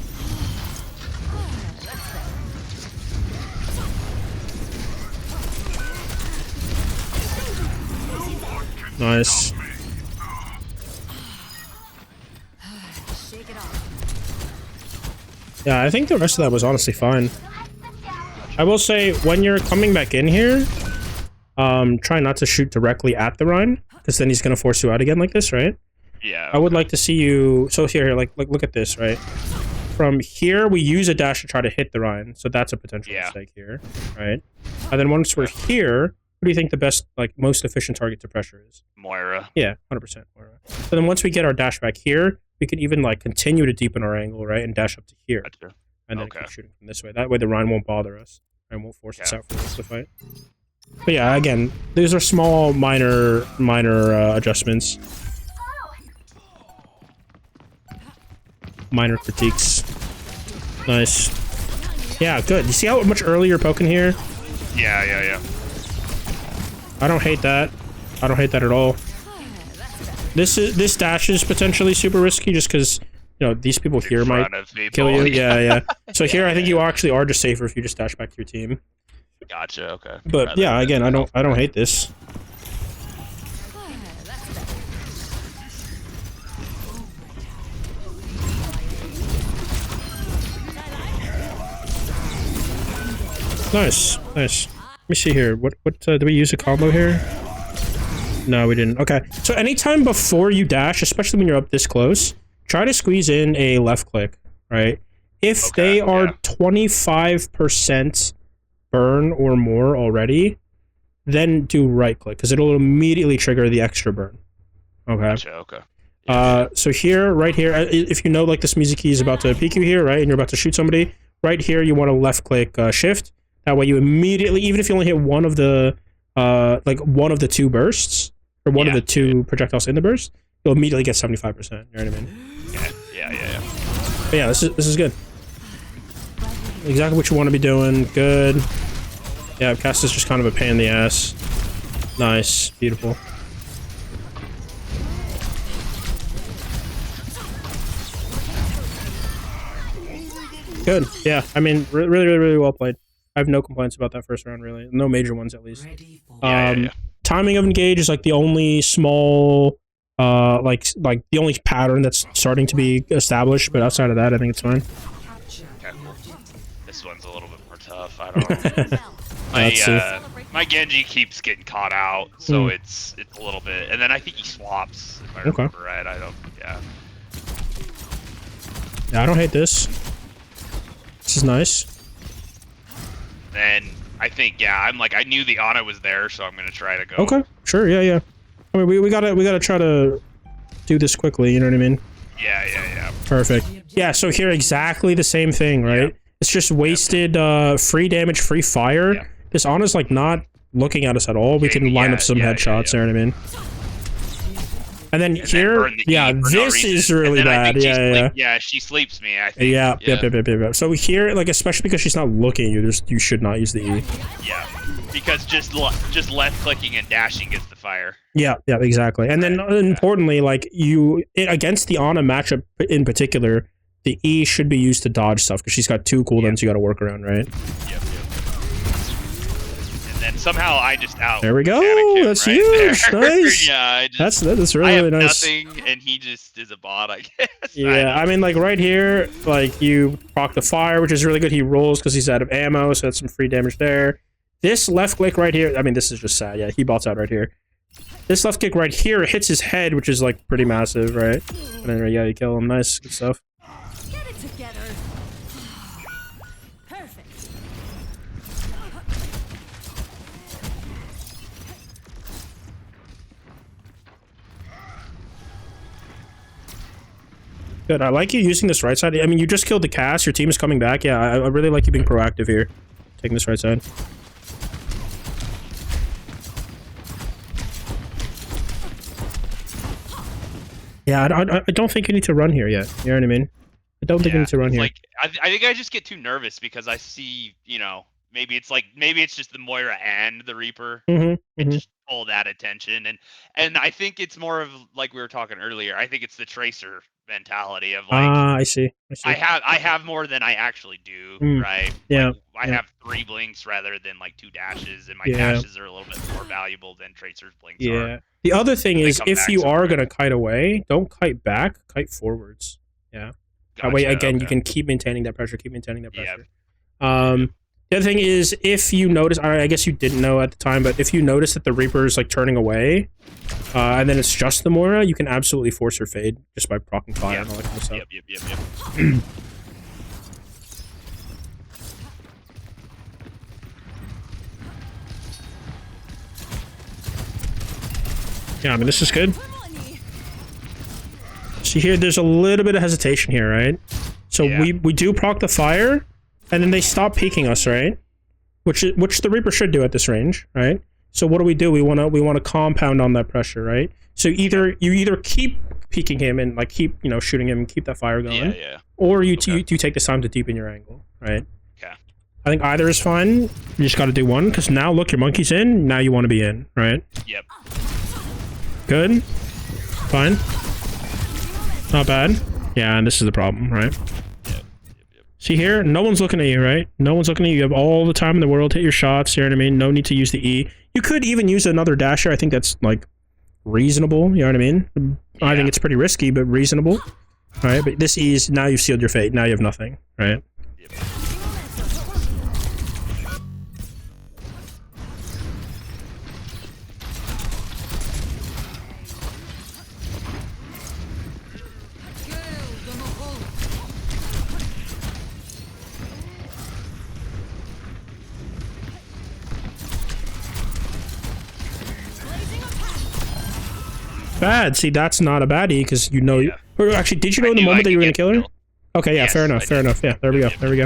[SPEAKER 2] Nice.
[SPEAKER 3] Shake it off.
[SPEAKER 2] Yeah, I think the rest of that was honestly fine. I will say, when you're coming back in here, try not to shoot directly at the Rhine, because then he's going to force you out again like this, right?
[SPEAKER 1] Yeah.
[SPEAKER 2] I would like to see you... So here, like look at this, right? From here, we use a dash to try to hit the Rhine, so that's a potential mistake here, right? And then once we're here, what do you think the best, like, most efficient target to pressure is?
[SPEAKER 1] Moira.
[SPEAKER 2] Yeah, 100% Moira. So then once we get our dash back here, we could even, like, continue to deepen our angle, right? And dash up to here.
[SPEAKER 1] Gotcha.
[SPEAKER 2] And then keep shooting from this way. That way the Rhine won't bother us. And won't force us out for the rest of the fight. But yeah, again, these are small, minor adjustments. Minor critiques. Nice. Yeah, good. You see how much earlier you're poking here?
[SPEAKER 1] Yeah.
[SPEAKER 2] I don't hate that. I don't hate that at all. This dash is potentially super risky just because, you know, these people here might kill you. Yeah. So here I think you actually are just safer if you just dash back to your team.
[SPEAKER 1] Gotcha. Okay.
[SPEAKER 2] But yeah, again, I don't hate this. Nice. Let me see here. What do we use a combo here? No, we didn't. Okay. So anytime before you dash, especially when you're up this close, try to squeeze in a left click, right? If they are 25% burn or more already, then do right click because it'll immediately trigger the extra burn. Okay.
[SPEAKER 1] Gotcha, okay.
[SPEAKER 2] So here, right here, if you know like this music key is about to peek you here, right, and you're about to shoot somebody, right here you want to left click shift. That way you immediately, even if you only hit one of the one of the 2 bursts or one of the 2 projectiles in the burst, you'll immediately get 75%. You know what I mean?
[SPEAKER 1] Yeah.
[SPEAKER 2] But yeah, this is good. Exactly what you want to be doing. Good. Yeah, cast is just kind of a pain in the ass. Nice. Beautiful. Good. Yeah, I mean, really well played. I have no complaints about that first round, really. No major ones, at least. Timing of engage is like the only small, like the only pattern that's starting to be established. But outside of that, I think it's fine.
[SPEAKER 1] Okay, cool. This one's a little bit more tough. I don't know. My Genji keeps getting caught out, so it's a little bit. And then I think he swaps, if I remember right. Yeah,
[SPEAKER 2] I don't hate this. This is nice.
[SPEAKER 1] Then I think I'm like I knew the Ana was there, so I'm gonna try to go.
[SPEAKER 2] Okay, sure, yeah. I mean, we gotta try to do this quickly. You know what I mean?
[SPEAKER 1] Yeah.
[SPEAKER 2] Perfect. Yeah. So here, exactly the same thing, right? Yeah. It's just wasted free damage, free fire. Yeah. This Ana's like not looking at us at all. We can line up some headshots. You know what I mean? And then here, this is really bad.
[SPEAKER 1] Yeah, she sleeps me, I think.
[SPEAKER 2] Yeah. So here, like, especially because she's not looking at you, you should not use the E.
[SPEAKER 1] Yeah, because just left clicking and dashing gets the fire.
[SPEAKER 2] Yeah, exactly. And then importantly, like, against the Ana matchup in particular, the E should be used to dodge stuff because she's got 2 cooldowns you got to work around, right?
[SPEAKER 1] Yep. And somehow I just out.
[SPEAKER 2] There we go. That's huge. Nice.
[SPEAKER 1] Yeah,
[SPEAKER 2] that's really nice.
[SPEAKER 1] Nothing, and he just is a bot, I guess.
[SPEAKER 2] Yeah, I mean, like right here, like you proc the fire, which is really good. He rolls because he's out of ammo, so that's some free damage there. This left click right here, I mean, this is just sad. Yeah, he bots out right here. This left kick right here hits his head, which is like pretty massive, right? And then yeah, you kill him. Nice, good stuff.
[SPEAKER 3] Get it together. Perfect.
[SPEAKER 2] Good. I like you using this right side. I mean, you just killed the cast. Your team is coming back. Yeah, I really like you being proactive here, taking this right side. Yeah, I don't think you need to run here yet. You know what I mean? I don't think you need to run here.
[SPEAKER 1] Like, I think I just get too nervous because I see, you know, maybe it's just the Moira and the Reaper. And just pull that attention, and I think it's more of like we were talking earlier. I think it's the Tracer mentality of like,
[SPEAKER 2] I see.
[SPEAKER 1] I have more than I actually do, right?
[SPEAKER 2] Yeah.
[SPEAKER 1] Like, I have 3 blinks rather than like 2 dashes, and my dashes are a little bit more valuable than Tracer's blinks are.
[SPEAKER 2] The other thing is,
[SPEAKER 1] come
[SPEAKER 2] if
[SPEAKER 1] back
[SPEAKER 2] you are
[SPEAKER 1] somewhere.
[SPEAKER 2] gonna kite away, don't kite back, kite forwards. Yeah. That way, again, you can keep maintaining that pressure, The other thing is, if you notice, I guess you didn't know at the time, but if you notice that the Reaper is like turning away, and then it's just the Moira, you can absolutely force her fade just by proccing fire and all that kind of stuff.
[SPEAKER 1] Yep.
[SPEAKER 2] Yeah, I mean, this is good. See here, there's a little bit of hesitation here, right? So we do proc the fire, and then they stop peeking us, right? Which the Reaper should do at this range, right? So what do? We wanna compound on that pressure, right? So you either keep peeking him and like keep shooting him and keep that fire going, or you take this time to deepen your angle, right?
[SPEAKER 1] Okay.
[SPEAKER 2] I think either is fine. You just got to do one because now look, your monkey's in. Now you want to be in, right?
[SPEAKER 1] Yep.
[SPEAKER 2] Good. Fine. Not bad. Yeah, and this is the problem, right? See here, no one's looking at you, right? No one's looking at you. You have all the time in the world. Hit your shots. You know what I mean? No need to use the E. You could even use another dasher. I think that's like reasonable. You know what I mean? I think it's pretty risky, but reasonable. All right, but this E is now you've sealed your fate. Now you have nothing, right?
[SPEAKER 1] Yep.
[SPEAKER 2] Bad. See, that's not a baddie because you know. Or actually, did you know in the moment that you were gonna kill her? Okay, yeah,
[SPEAKER 1] Yes,
[SPEAKER 2] fair enough. Fair enough. Yeah, there we go. There we go.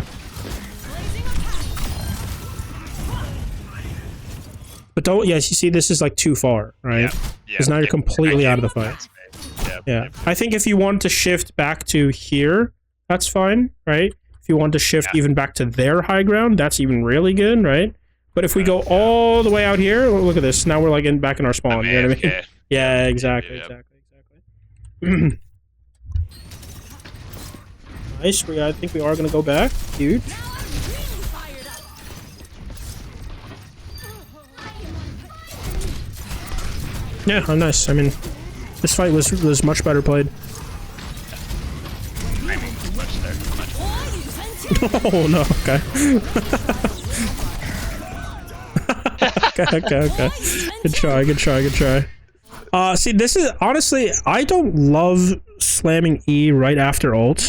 [SPEAKER 2] But don't. Yes, you see, this is like too far, right? Because now you're completely out of the fight. Yeah. I think if you want to shift back to here, that's fine, right? If you want to shift even back to their high ground, that's even really good, right? But if we go all the way out here, look at this. Now we're like back in our spawn. You know what I mean? Yeah, exactly. Nice. I think we are gonna go back. Huge. Yeah, oh, nice. I mean, this fight was much better played. Oh no. Okay. Okay. Good try. See, this is honestly, I don't love slamming E right after ult.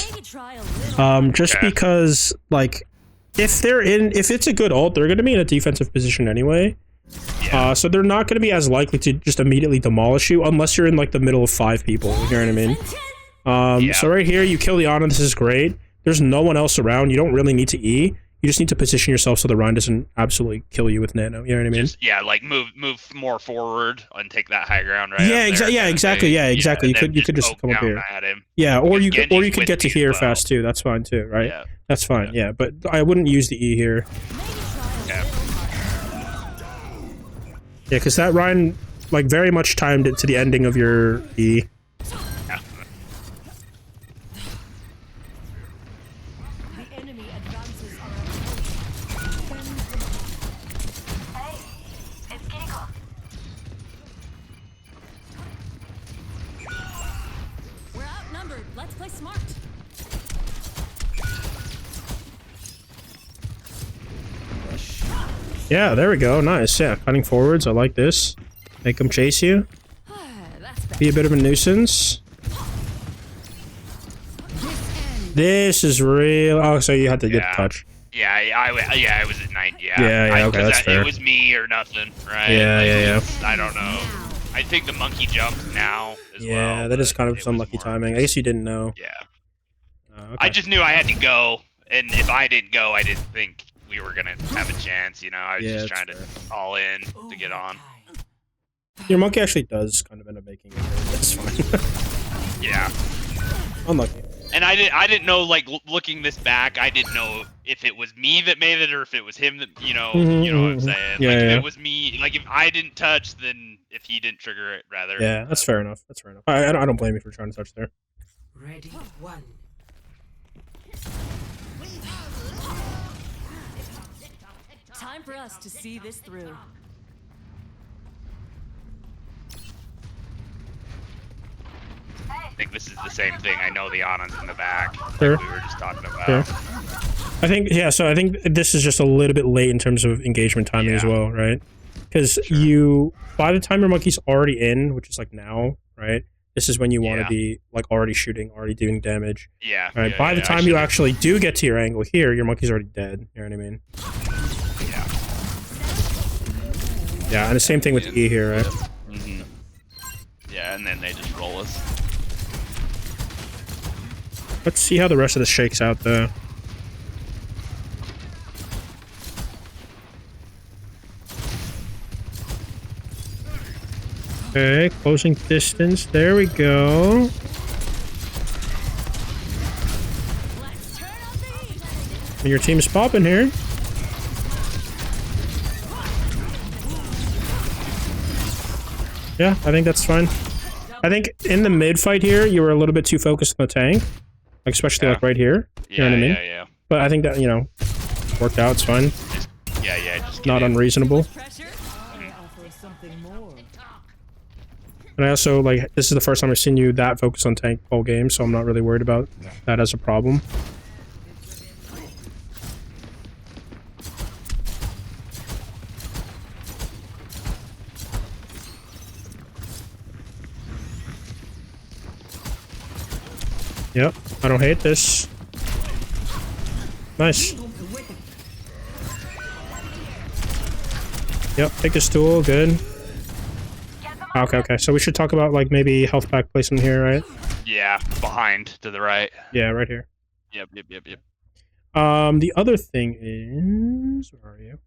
[SPEAKER 2] Just because, like, if it's a good ult, they're gonna be in a defensive position anyway. So they're not gonna be as likely to just immediately demolish you unless you're in like the middle of 5 people. You know what I mean? So right here, you kill the Anran. This is great. There's no one else around. You don't really need to E. You just need to position yourself so the Rhine doesn't absolutely kill you with nano. You know what I mean?
[SPEAKER 1] Like move more forward and take that high ground, right?
[SPEAKER 2] Yeah, exactly. You could just come up here.
[SPEAKER 1] At him.
[SPEAKER 2] Yeah, or you could get to here fast too. That's fine too, right?
[SPEAKER 1] Yeah.
[SPEAKER 2] That's fine. Yeah, but I wouldn't use the E here.
[SPEAKER 1] Yeah.
[SPEAKER 2] Yeah, because that Rhine like very much timed it to the ending of your E.
[SPEAKER 3] Let's play smart.
[SPEAKER 2] Yeah, there we go. Nice. Yeah, cutting forwards. I like this. Make them chase you.
[SPEAKER 3] That's better.
[SPEAKER 2] Be a bit of a nuisance. This is real. Oh, so you had to get
[SPEAKER 1] Yeah.
[SPEAKER 2] a touch.
[SPEAKER 1] Yeah, I was at 90. Yeah,
[SPEAKER 2] Yeah, okay, that's fair.
[SPEAKER 1] It was me or nothing, right?
[SPEAKER 2] Yeah,
[SPEAKER 1] Like,
[SPEAKER 2] yeah.
[SPEAKER 1] I don't know. I think the monkey jumped now as well.
[SPEAKER 2] Yeah, that is kind of
[SPEAKER 1] it
[SPEAKER 2] some
[SPEAKER 1] was
[SPEAKER 2] lucky
[SPEAKER 1] more
[SPEAKER 2] timing. I
[SPEAKER 1] just-
[SPEAKER 2] guess you didn't know.
[SPEAKER 1] Yeah.
[SPEAKER 2] Okay.
[SPEAKER 1] I just knew I had to go, and if I didn't go, I didn't think we were gonna have a chance. You know, I was
[SPEAKER 2] Yeah,
[SPEAKER 1] just
[SPEAKER 2] that's
[SPEAKER 1] trying to all in to get on.
[SPEAKER 2] Your monkey actually does kind of end up making it. That's fine.
[SPEAKER 1] Yeah.
[SPEAKER 2] Unlucky.
[SPEAKER 1] And I didn't know, like, looking this back, I didn't know if it was me that made it or if it was him that, you know what I'm saying?
[SPEAKER 2] Yeah,
[SPEAKER 1] like,
[SPEAKER 2] yeah.
[SPEAKER 1] if it was me, like, if I didn't touch, then if he didn't trigger it, rather.
[SPEAKER 2] Yeah, that's fair enough. That's fair enough. I don't blame you for trying to touch there.
[SPEAKER 4] Ready, one.
[SPEAKER 3] Time for us to see this through.
[SPEAKER 1] I think this is the same thing. I know the Anran's in the back.
[SPEAKER 2] Sure.
[SPEAKER 1] Like we were just talking about.
[SPEAKER 2] Sure. I think, yeah, so I think this is just a little bit late in terms of engagement timing as
[SPEAKER 1] Yeah.
[SPEAKER 2] well, right? Because you, by the time your monkey's already in, which is like now, right? This is when you want to
[SPEAKER 1] Yeah.
[SPEAKER 2] be like already shooting, already doing damage.
[SPEAKER 1] Yeah.
[SPEAKER 2] Right.
[SPEAKER 1] yeah,
[SPEAKER 2] By the
[SPEAKER 1] yeah, I
[SPEAKER 2] time you
[SPEAKER 1] should've-
[SPEAKER 2] actually do get to your angle here, your monkey's already dead. You know what I mean?
[SPEAKER 1] Yeah.
[SPEAKER 2] Yeah, and the same thing with E here, right?
[SPEAKER 1] Mm-hmm. Yeah, and then they just roll us.
[SPEAKER 2] Let's see how the rest of this shakes out, though. Okay, closing distance. There we go.
[SPEAKER 3] Let's turn up the heat.
[SPEAKER 2] And your team's popping here. Yeah, I think that's fine. I think in the mid fight here, you were a little bit too focused on the tank, like especially
[SPEAKER 1] Yeah.
[SPEAKER 2] like right here.
[SPEAKER 1] Yeah,
[SPEAKER 2] You know what I mean?
[SPEAKER 1] yeah.
[SPEAKER 2] But I think that, you know, worked out. It's fine.
[SPEAKER 1] Yeah, just
[SPEAKER 2] Not
[SPEAKER 1] get in.
[SPEAKER 2] unreasonable.
[SPEAKER 3] Pressure.
[SPEAKER 4] Offer something more.
[SPEAKER 2] And I also, like, this is the first time I've seen you that focused on tank whole game, so I'm not really worried about that as a problem. Yep, I don't hate this. Nice. Yep, take this tool, good. Okay, so we should talk about, like, maybe health pack placement here, right?
[SPEAKER 1] Yeah, behind to the right.
[SPEAKER 2] Yeah, right here.
[SPEAKER 1] Yep.
[SPEAKER 2] The other thing is... Where are you?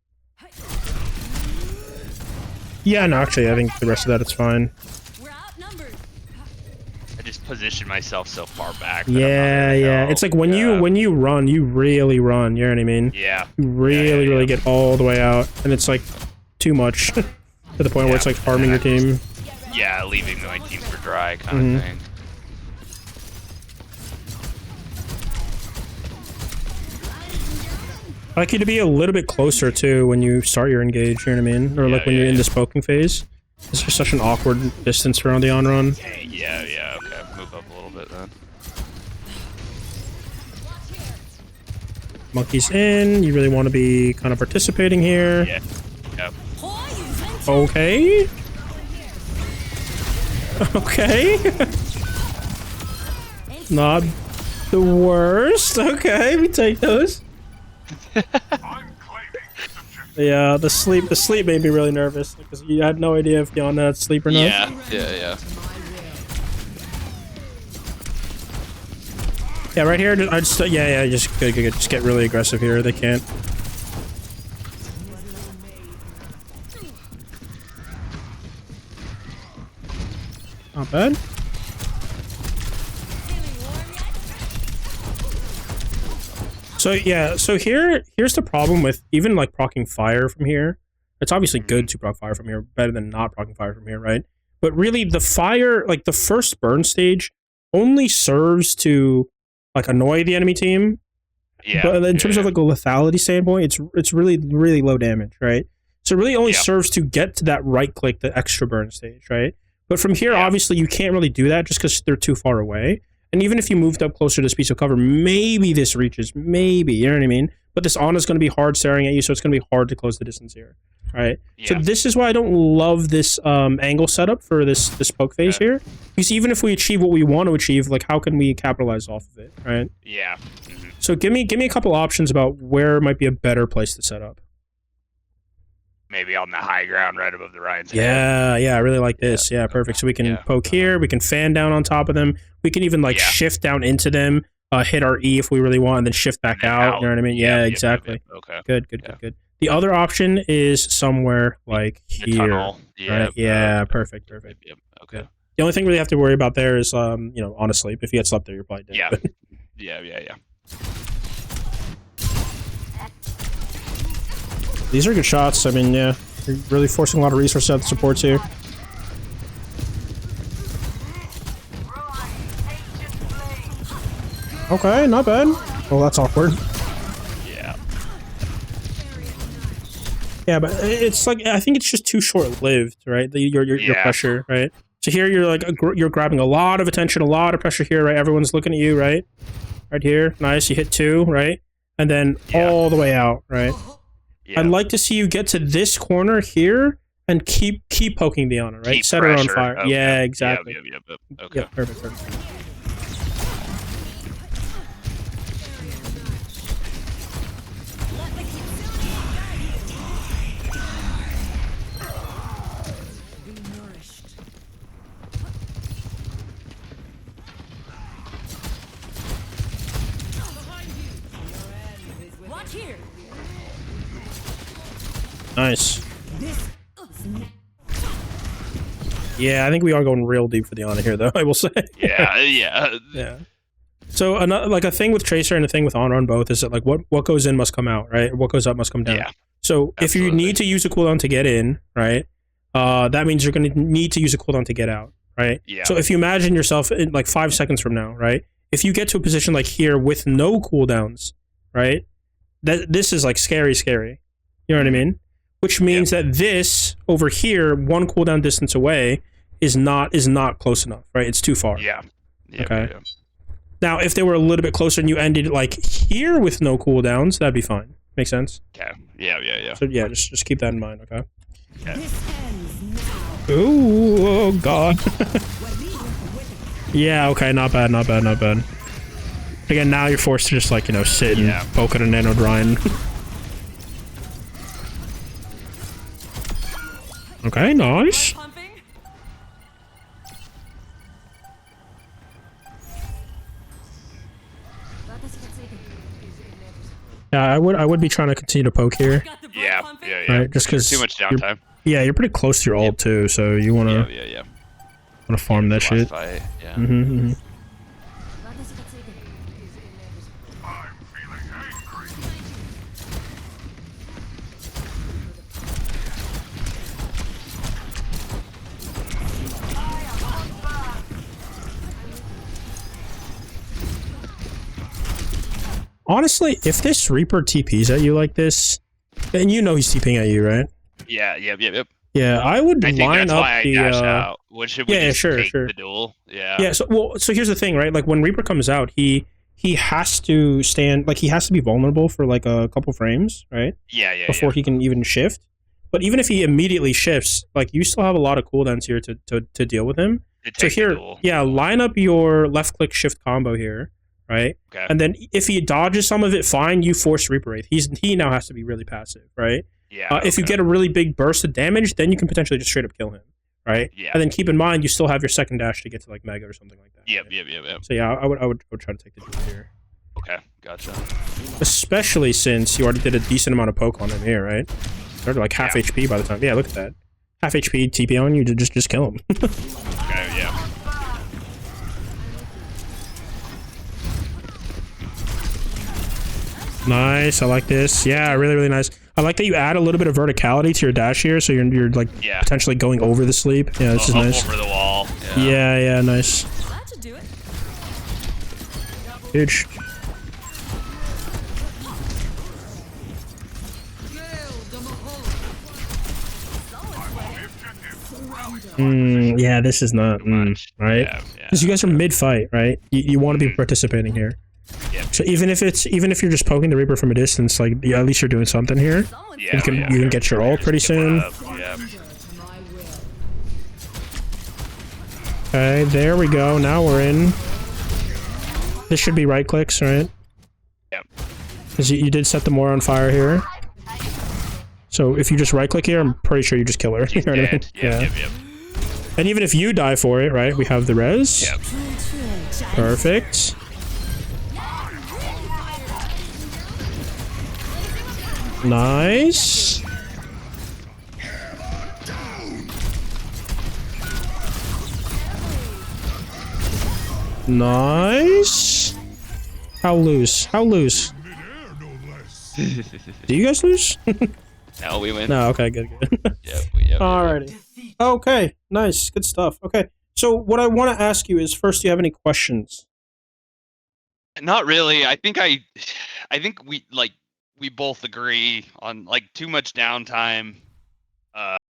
[SPEAKER 2] Yeah, no, actually, I think the rest of that is fine.
[SPEAKER 3] We're outnumbered.
[SPEAKER 1] I just positioned myself so far back. That
[SPEAKER 2] Yeah. It's like when you run, you really run, you know what I mean?
[SPEAKER 1] Yeah.
[SPEAKER 2] You really,
[SPEAKER 1] Yeah.
[SPEAKER 2] really get all the way out, and it's, like, too much. To the point where it's, like, harming your team.
[SPEAKER 1] Yeah, leaving my team for dry kind of thing.
[SPEAKER 2] I like you to be a little bit closer, too, when you start your engage, you know what I mean? Or, like, when you're in this poking phase. It's just such an awkward distance around the on-run.
[SPEAKER 1] Yeah, okay. Move up a little bit then.
[SPEAKER 2] Monkey's in. You really want to be kind of participating here.
[SPEAKER 1] Yeah. Yep.
[SPEAKER 2] Okay. Okay. Not the worst. Okay, we take those. Yeah, the sleep made me really nervous because you had no idea if you're on that sleep or not.
[SPEAKER 1] Yeah.
[SPEAKER 2] Yeah, right here. I just just good. Just get really aggressive here. They can't. Not bad. So yeah, so here's the problem with even like proccing fire from here. It's obviously good to proc fire from here, better than not proccing fire from here, right? But really, the fire, like the first burn stage, only serves to like annoy the enemy team.
[SPEAKER 1] Yeah.
[SPEAKER 2] But in terms of like a lethality standpoint, it's really really low damage, right? So it really only serves to get to that right click, the extra burn stage, right? But from here, obviously, you can't really do that just because they're too far away. And even if you moved up closer to this piece of cover, maybe this reaches, maybe, you know what I mean? but this Ana's going to be hard staring at you, so it's going to be hard to close the distance here, right?
[SPEAKER 1] Yeah.
[SPEAKER 2] So this is why I don't love this angle setup for this poke phase here, because even if we achieve what we want to achieve, like how can we capitalize off of it, right?
[SPEAKER 1] Yeah.
[SPEAKER 2] So give me a couple options about where might be a better place to set up.
[SPEAKER 1] Maybe on the high ground right above the Ryan's head.
[SPEAKER 2] Yeah, I really like this. Yeah, perfect. So we can poke here, we can fan down on top of them, we can even like shift down into them, hit our E if we really want, and then shift back out. You know what I mean? Yeah, exactly.
[SPEAKER 1] Okay.
[SPEAKER 2] Good. The other option is somewhere like
[SPEAKER 1] The
[SPEAKER 2] here.
[SPEAKER 1] tunnel.
[SPEAKER 2] Right? Yeah, perfect.
[SPEAKER 1] Yep. Okay.
[SPEAKER 2] The only thing we really have to worry about there is, on a sleep. If you had slept there, you're probably dead.
[SPEAKER 1] Yeah.
[SPEAKER 2] But-
[SPEAKER 1] Yeah.
[SPEAKER 2] These are good shots. I mean, yeah, you're really forcing a lot of resources out the supports here. Okay, not bad. Well, that's awkward.
[SPEAKER 1] Yeah.
[SPEAKER 2] Yeah, but it's like, I think it's just too short-lived, right? Your pressure, right? So here you're like, you're grabbing a lot of attention, a lot of pressure here, right? Everyone's looking at you, right? Right here, nice. You hit 2, right? And then all the way out, right?
[SPEAKER 1] Yeah.
[SPEAKER 2] I'd like to see you get to this corner here and keep poking the Ana, right?
[SPEAKER 1] Keep
[SPEAKER 2] Set her on
[SPEAKER 1] pressure.
[SPEAKER 2] fire.
[SPEAKER 1] Okay.
[SPEAKER 2] Yeah, exactly.
[SPEAKER 1] Yep. Okay.
[SPEAKER 2] Yeah, perfect.
[SPEAKER 3] Watch here.
[SPEAKER 2] Nice. Yeah, I think we are going real deep for the Ana here, though, I will say.
[SPEAKER 1] Yeah.
[SPEAKER 2] So, like a thing with Tracer and a thing with Anran both is that, like, what goes in must come out, right? What goes up must come down.
[SPEAKER 1] Yeah.
[SPEAKER 2] So, if you need to use a cooldown to get in, right, that means you're going to need to use a cooldown to get out, right?
[SPEAKER 1] Yeah.
[SPEAKER 2] So, if you imagine yourself in, like, 5 seconds from now, right, if you get to a position like here with no cooldowns, right, this is, like, scary. You know what I mean? Which means that this over here, 1 cooldown distance away, is not close enough, right? It's too far.
[SPEAKER 1] Yeah.
[SPEAKER 2] Okay. Now, if they were a little bit closer and you ended like here with no cooldowns, that'd be fine. Make sense?
[SPEAKER 1] Okay. Yeah.
[SPEAKER 2] So yeah, just keep that in mind, okay?
[SPEAKER 1] Okay.
[SPEAKER 4] This ends now.
[SPEAKER 2] Ooh, oh god. Yeah, okay, not bad. Again, now you're forced to just like, sit and poke at a nano Ryan. Okay, nice.
[SPEAKER 3] Pumping.
[SPEAKER 2] Yeah, I would be trying to continue to poke here.
[SPEAKER 3] Got the blood
[SPEAKER 1] Yeah.
[SPEAKER 3] pumping.
[SPEAKER 2] Right, just because
[SPEAKER 1] Too much downtime.
[SPEAKER 2] you're pretty close to your ult too, so you wanna
[SPEAKER 1] Yeah.
[SPEAKER 2] farm that shit.
[SPEAKER 1] Fight. Yeah.
[SPEAKER 2] Mm-hmm. Honestly, if this Reaper TPs at you like this, then you know he's TPing at you, right?
[SPEAKER 1] Yeah. Yep.
[SPEAKER 2] Yeah, I would
[SPEAKER 1] I think
[SPEAKER 2] line
[SPEAKER 1] that's
[SPEAKER 2] up
[SPEAKER 1] why I
[SPEAKER 2] the.
[SPEAKER 1] dashed out. Should we just
[SPEAKER 2] sure.
[SPEAKER 1] take the duel? Yeah.
[SPEAKER 2] Yeah. So here's the thing, right? Like when Reaper comes out, he has to stand, like he has to be vulnerable for like a couple frames, right?
[SPEAKER 1] Yeah.
[SPEAKER 2] Before he can even shift. But even if he immediately shifts, like you still have a lot of cooldowns here to deal with him. So here, line up your left click shift combo here, right?
[SPEAKER 1] Okay.
[SPEAKER 2] And then if he dodges some of it, fine. You force Reaper Wraith. He now has to be really passive, right?
[SPEAKER 1] Yeah.
[SPEAKER 2] If you get a really big burst of damage, then you can potentially just straight up kill him, right?
[SPEAKER 1] Yeah.
[SPEAKER 2] And then keep in mind you still have your second dash to get to like Mega or something like that.
[SPEAKER 1] Yep.
[SPEAKER 2] Right? So yeah, I would try to take the duel here,
[SPEAKER 1] Okay. Gotcha.
[SPEAKER 2] especially since you already did a decent amount of poke on him here, right? Started like half HP by the time. Yeah, look at that. Half HP TP on you, just kill him.
[SPEAKER 1] Okay. Yeah.
[SPEAKER 2] Nice, I like this. Yeah, really nice. I like that you add a little bit of verticality to your dash here, so you're like potentially going over the sleep. Yeah, this is nice.
[SPEAKER 1] Over the wall.
[SPEAKER 2] Yeah, nice.
[SPEAKER 3] That should do it.
[SPEAKER 2] Huge. Yeah, this is not right.
[SPEAKER 1] Yeah.
[SPEAKER 2] Because you guys are mid-fight, right? You want to be participating here.
[SPEAKER 1] Yep.
[SPEAKER 2] So even if you're just poking the Reaper from a distance, like yeah, at least you're doing something here.
[SPEAKER 3] Someone's
[SPEAKER 1] Yeah,
[SPEAKER 2] You can get your ult pretty soon.
[SPEAKER 1] Yeah.
[SPEAKER 2] Okay, there we go. Now we're in. This should be right clicks, right?
[SPEAKER 1] Yep.
[SPEAKER 2] Because you did set the more on fire here. So if you just right click here, I'm pretty sure you just kill her. You know what I mean?
[SPEAKER 1] Yep.
[SPEAKER 2] And even if you die for it, right? We have the res.
[SPEAKER 1] Yep.
[SPEAKER 2] Perfect. Nice. Nice. How loose? How loose? Do you guys lose?
[SPEAKER 1] No, we win.
[SPEAKER 2] No, okay, good.
[SPEAKER 1] Yep.
[SPEAKER 2] Alrighty. Okay, nice. Good stuff. Okay, so what I want to ask you is, first, do you have any questions?
[SPEAKER 1] Not really. I think we both agree on like too much downtime,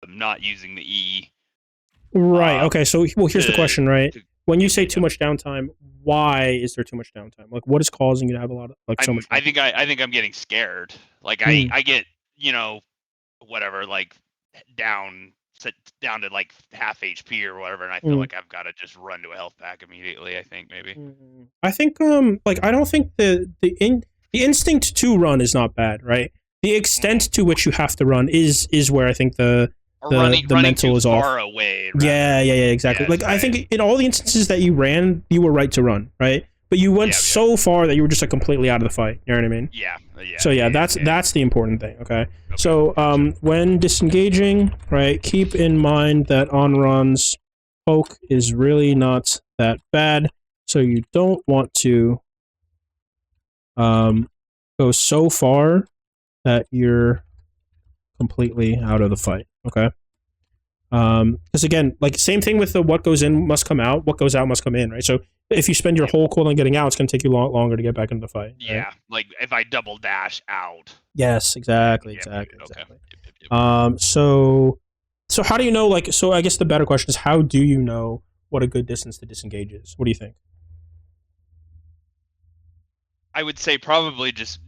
[SPEAKER 1] not using the E.
[SPEAKER 2] Right, okay, so, well, here's the
[SPEAKER 1] to-
[SPEAKER 2] question, right?
[SPEAKER 1] to-
[SPEAKER 2] When you say too much downtime, why is there too much downtime? Like, what is causing you to have a lot of, like, so much
[SPEAKER 1] I
[SPEAKER 2] downtime?
[SPEAKER 1] think I'm getting scared. Like
[SPEAKER 2] Hmm.
[SPEAKER 1] I get, whatever, like set down to like half HP or whatever, and I feel like I've got to just run to a health pack immediately. I think maybe.
[SPEAKER 2] I think, like, I don't think the instinct to run is not bad, right? The extent to which you have to run is where I think the
[SPEAKER 1] running
[SPEAKER 2] mental
[SPEAKER 1] too
[SPEAKER 2] is off.
[SPEAKER 1] far away.
[SPEAKER 2] Yeah, exactly.
[SPEAKER 1] Yes,
[SPEAKER 2] like, I
[SPEAKER 1] right.
[SPEAKER 2] think in all the instances that you ran, you were right to run, right? But you went
[SPEAKER 1] Yeah.
[SPEAKER 2] so far that you were just like completely out of the fight. You know what I mean?
[SPEAKER 1] Yeah.
[SPEAKER 2] So yeah, that's the important thing. Okay. So when disengaging, right, keep in mind that Anran's poke is really not that bad. So you don't want to go so far that you're completely out of the fight. Okay. Because again, like same thing with the what goes in must come out, what goes out must come in, right? So if you spend your whole cooldown getting out, it's going to take you longer to get back into the fight. Right?
[SPEAKER 1] Yeah, like if I double dash out.
[SPEAKER 2] Yes, exactly.
[SPEAKER 1] Okay.
[SPEAKER 2] So how do you know? Like, so I guess the better question is, how do you know what a good distance to disengage is? What do you think?
[SPEAKER 1] I would say probably just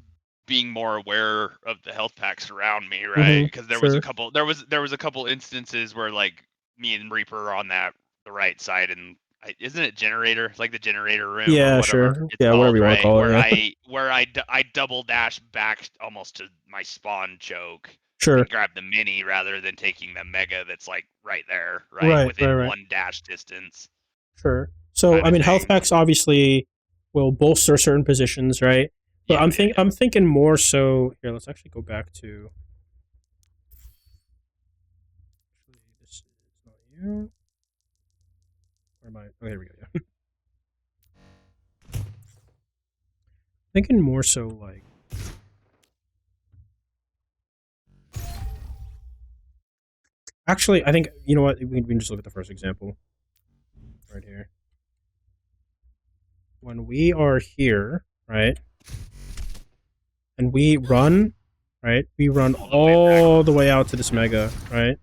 [SPEAKER 1] being more aware of the health packs around me, right? Because there was
[SPEAKER 2] sure.
[SPEAKER 1] a couple a couple instances where like me and Reaper are on the right side, and isn't it generator, like the generator room?
[SPEAKER 2] Yeah,
[SPEAKER 1] or whatever
[SPEAKER 2] sure.
[SPEAKER 1] it's
[SPEAKER 2] Yeah,
[SPEAKER 1] called,
[SPEAKER 2] whatever you want
[SPEAKER 1] right?
[SPEAKER 2] to call it.
[SPEAKER 1] Where I double dash back almost to my spawn choke.
[SPEAKER 2] Sure.
[SPEAKER 1] And grab the mini rather than taking the mega that's like right there, right? Within one dash distance.
[SPEAKER 2] Sure. So I mean, health packs obviously will bolster certain positions, right? But
[SPEAKER 1] Yeah,
[SPEAKER 2] I'm thinking more so here. Let's actually go back to. Actually, this is not you. Where am I? Oh, here we go. Yeah. Thinking more so like. Actually, I think you know what we can just look at the first example. Right here. When we are here, right? And we run, right? We run all the way out to this mega, right?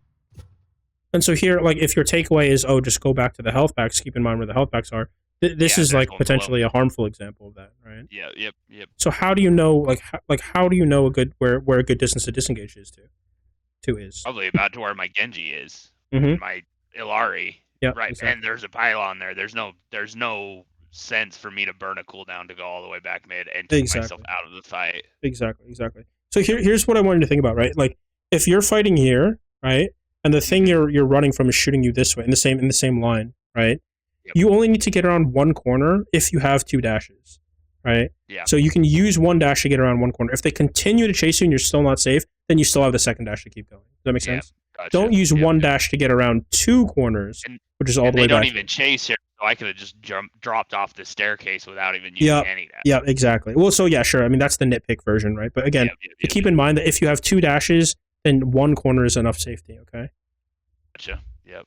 [SPEAKER 2] And so here, like, if your takeaway is, oh, just go back to the health packs, keep in mind where the health packs are. This is like potentially a harmful example of that, right?
[SPEAKER 1] Yeah. Yep.
[SPEAKER 2] So how do you know, how do you know where a good distance to disengage is to is?
[SPEAKER 1] Probably about to where my Genji is,
[SPEAKER 2] Mhm.
[SPEAKER 1] my Ilari.
[SPEAKER 2] Yeah,
[SPEAKER 1] right.
[SPEAKER 2] exactly.
[SPEAKER 1] And there's a pylon there. There's no sense for me to burn a cooldown to go all the way back mid and take myself out of the fight.
[SPEAKER 2] Exactly. So here's what I wanted to think about, right? Like if you're fighting here, right, and the thing you're running from is shooting you this way in the same line, right?
[SPEAKER 1] Yep.
[SPEAKER 2] You only need to get around one corner if you have 2 dashes, right?
[SPEAKER 1] Yeah.
[SPEAKER 2] So you can use 1 dash to get around one corner. If they continue to chase you and you're still not safe, then you still have the second dash to keep going. Does that make sense?
[SPEAKER 1] Gotcha.
[SPEAKER 2] Don't use 1 dash to get around 2 corners, which is all the way back.
[SPEAKER 1] They don't even chase here, so I could have just dropped off the staircase without even using any dash.
[SPEAKER 2] Yeah, exactly. Well, so yeah, sure. I mean, that's the nitpick version, right? But again, keep in mind that if you have 2 dashes, then 1 corner is enough safety, okay?
[SPEAKER 1] Gotcha. Yep.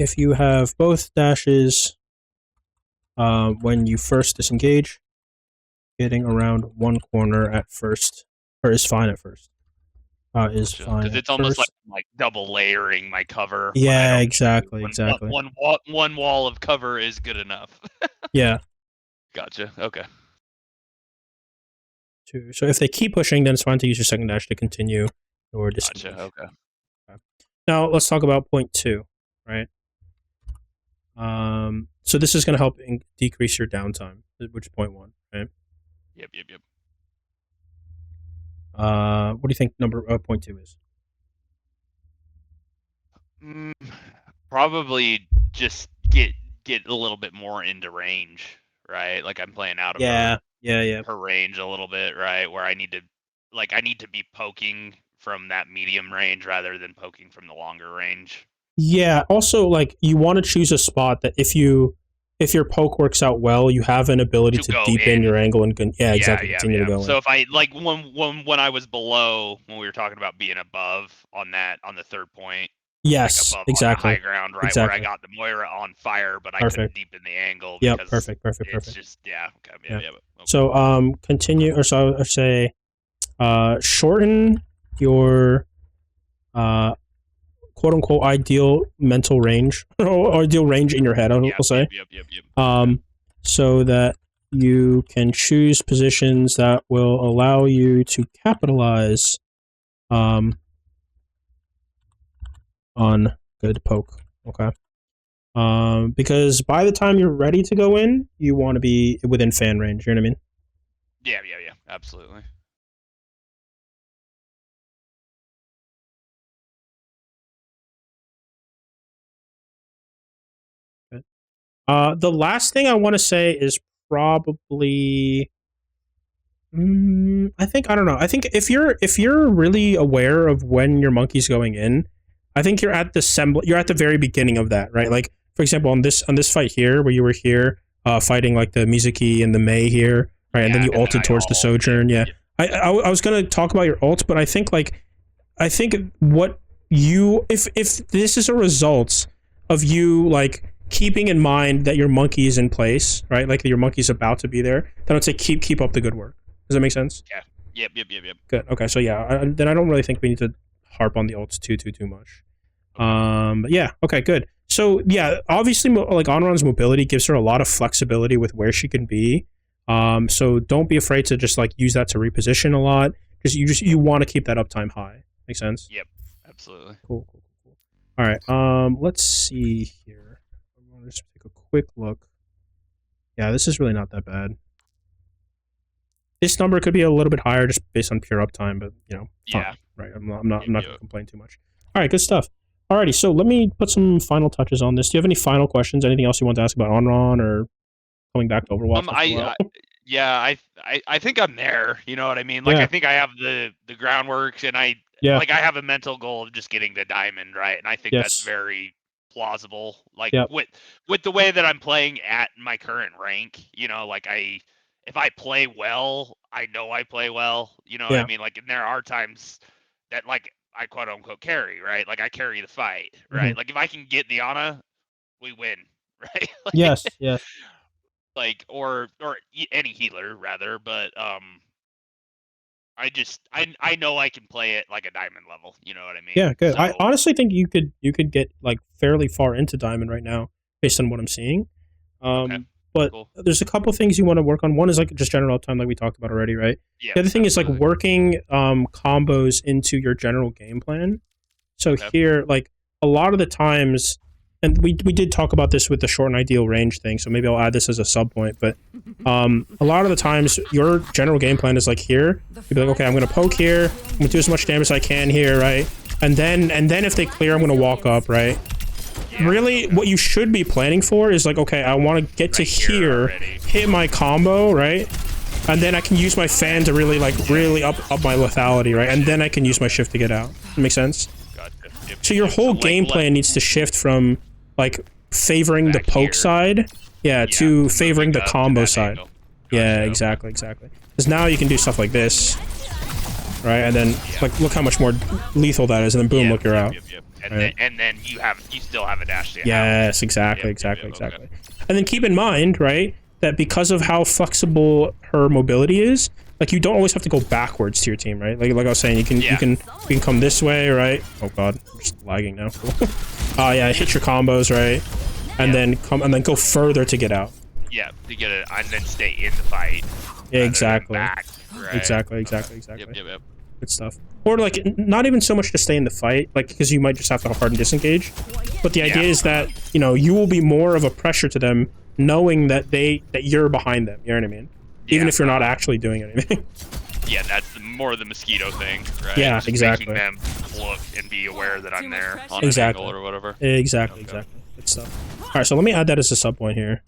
[SPEAKER 2] If you have both dashes, when you first disengage, getting around 1 corner at first, or is fine at first. Is fine.
[SPEAKER 1] Because it's almost like double layering my cover.
[SPEAKER 2] Yeah, exactly.
[SPEAKER 1] One wall of cover is good enough.
[SPEAKER 2] Yeah.
[SPEAKER 1] Gotcha. Okay.
[SPEAKER 2] 2. So if they keep pushing, then it's fine to use your second dash to continue your disengage.
[SPEAKER 1] Gotcha. Okay.
[SPEAKER 2] Now let's talk about point 2, right? So this is going to help decrease your downtime, which is point 1, right?
[SPEAKER 1] Yep.
[SPEAKER 2] What do you think point 2 is?
[SPEAKER 1] Probably just get a little bit more into range, right? Like I'm playing out of her range a little bit, right? Where I need to be poking from that medium range rather than poking from the longer range.
[SPEAKER 2] Yeah. Also, like you want to choose a spot that if your poke works out well, you have an ability to deepen your angle and continue to go in.
[SPEAKER 1] So if I like when I was below, when we were talking about being above on the third point.
[SPEAKER 2] Yes,
[SPEAKER 1] like
[SPEAKER 2] exactly.
[SPEAKER 1] On the high ground, right? Exactly. Where I got the Moira on fire, but I couldn't deepen the angle.
[SPEAKER 2] Yep,
[SPEAKER 1] Because
[SPEAKER 2] perfect.
[SPEAKER 1] It's just okay. Yeah. Okay.
[SPEAKER 2] So continue, or so I say, shorten your quote unquote ideal mental range or ideal range in your head. I'll say.
[SPEAKER 1] Yep.
[SPEAKER 2] So that you can choose positions that will allow you to capitalize on good poke. Okay. Because by the time you're ready to go in, you want to be within fan range. You know what I mean?
[SPEAKER 1] Yeah. Absolutely.
[SPEAKER 2] The last thing I want to say is probably. I don't know. I think if you're really aware of when your monkey's going in, I think you're at the very beginning of that, right? Like for example, on this fight here, where you were here, fighting like the Mizuki and the Mei here, right? And then you ulted towards the Sojourn. Yeah. I was gonna talk about your ult, but I think what you if this is a result of you like keeping in mind that your monkey is in place, right? Like your monkey's about to be there, then I'd say keep up the good work. Does that make sense?
[SPEAKER 1] Yeah. Yep.
[SPEAKER 2] Good. Okay. So yeah, then I don't really think we need to harp on the ults too much. But yeah. Okay. Good. So yeah, obviously, like Anran's mobility gives her a lot of flexibility with where she can be. So don't be afraid to just like use that to reposition a lot because you want to keep that uptime high. Make sense?
[SPEAKER 1] Yep. Absolutely.
[SPEAKER 2] Cool. All right. Let's see here. I'm gonna just take a quick look. Yeah, this is really not that bad. This number could be a little bit higher just based on pure uptime, but fine,
[SPEAKER 1] yeah,
[SPEAKER 2] right. I'm not gonna complain too much. All right, good stuff. Alrighty, so let me put some final touches on this. Do you have any final questions? Anything else you want to ask about Anran or coming back to Overwatch?
[SPEAKER 1] I think I'm there. You know what I mean? Like I think I have the groundwork, and I have a mental goal of just getting the diamond, right? And I think that's very plausible. Like with the way that I'm playing at my current rank, like if I play well, I know I play well. You know what I mean? Like, and there are times that like I quote unquote carry, right? Like I carry the fight, right?
[SPEAKER 2] Mm-hmm.
[SPEAKER 1] Like if I can get the Ana, we win, right? Like,
[SPEAKER 2] yes.
[SPEAKER 1] Like or any healer rather, but I know I can play it like a diamond level. You know what I mean?
[SPEAKER 2] Yeah, good.
[SPEAKER 1] So,
[SPEAKER 2] I honestly think you could get like fairly far into diamond right now based on what I'm seeing.
[SPEAKER 1] Okay.
[SPEAKER 2] But
[SPEAKER 1] cool.
[SPEAKER 2] There's a couple things you want to work on. One is like just general uptime, like we talked about already, right?
[SPEAKER 1] Yeah.
[SPEAKER 2] The other thing is like working combos into your general game plan. So here, like a lot of the times, and we did talk about this with the short and ideal range thing. So maybe I'll add this as a sub point. But a lot of the times, your general game plan is like here. You'd be like, okay, I'm gonna poke here. I'm gonna do as much damage as I can here, right? And then if they clear, I'm gonna walk up, right? Really, what you should be planning for is like, okay, I want to get to here, hit my combo, right? And then I can use my fan to really up my lethality, right? And then I can use my shift to get out. Make sense?
[SPEAKER 1] Gotcha.
[SPEAKER 2] So your whole game plan needs to shift from like favoring the poke side, to favoring the combo side.
[SPEAKER 1] Gotcha.
[SPEAKER 2] Yeah, exactly. Because now you can do stuff like this, right? And then like look how much more lethal that is, and then boom, look, you're out.
[SPEAKER 1] And then you still have a dash.
[SPEAKER 2] Yes, exactly. And then keep in mind, right, that because of how flexible her mobility is, like you don't always have to go backwards to your team, right? Like I was saying, you can come this way, right? Oh god, I'm just lagging now. Hit your combos, right? And then go further to get out.
[SPEAKER 1] Yeah, to get it, and then stay in the fight.
[SPEAKER 2] Exactly.
[SPEAKER 1] Back, right?
[SPEAKER 2] Exactly.
[SPEAKER 1] Yep.
[SPEAKER 2] Good stuff. Or like not even so much to stay in the fight, like because you might just have to hard and disengage. But the idea is that you will be more of a pressure to them, knowing that you're behind them. You know what I mean? Even if you're not actually doing anything.
[SPEAKER 1] Yeah, that's more the mosquito thing, right?
[SPEAKER 2] Yeah,
[SPEAKER 1] Just
[SPEAKER 2] exactly.
[SPEAKER 1] Making them look and be aware that I'm there on
[SPEAKER 2] Exactly.
[SPEAKER 1] an angle or whatever.
[SPEAKER 2] Exactly. Good stuff. All right, so let me add that as a sub point here.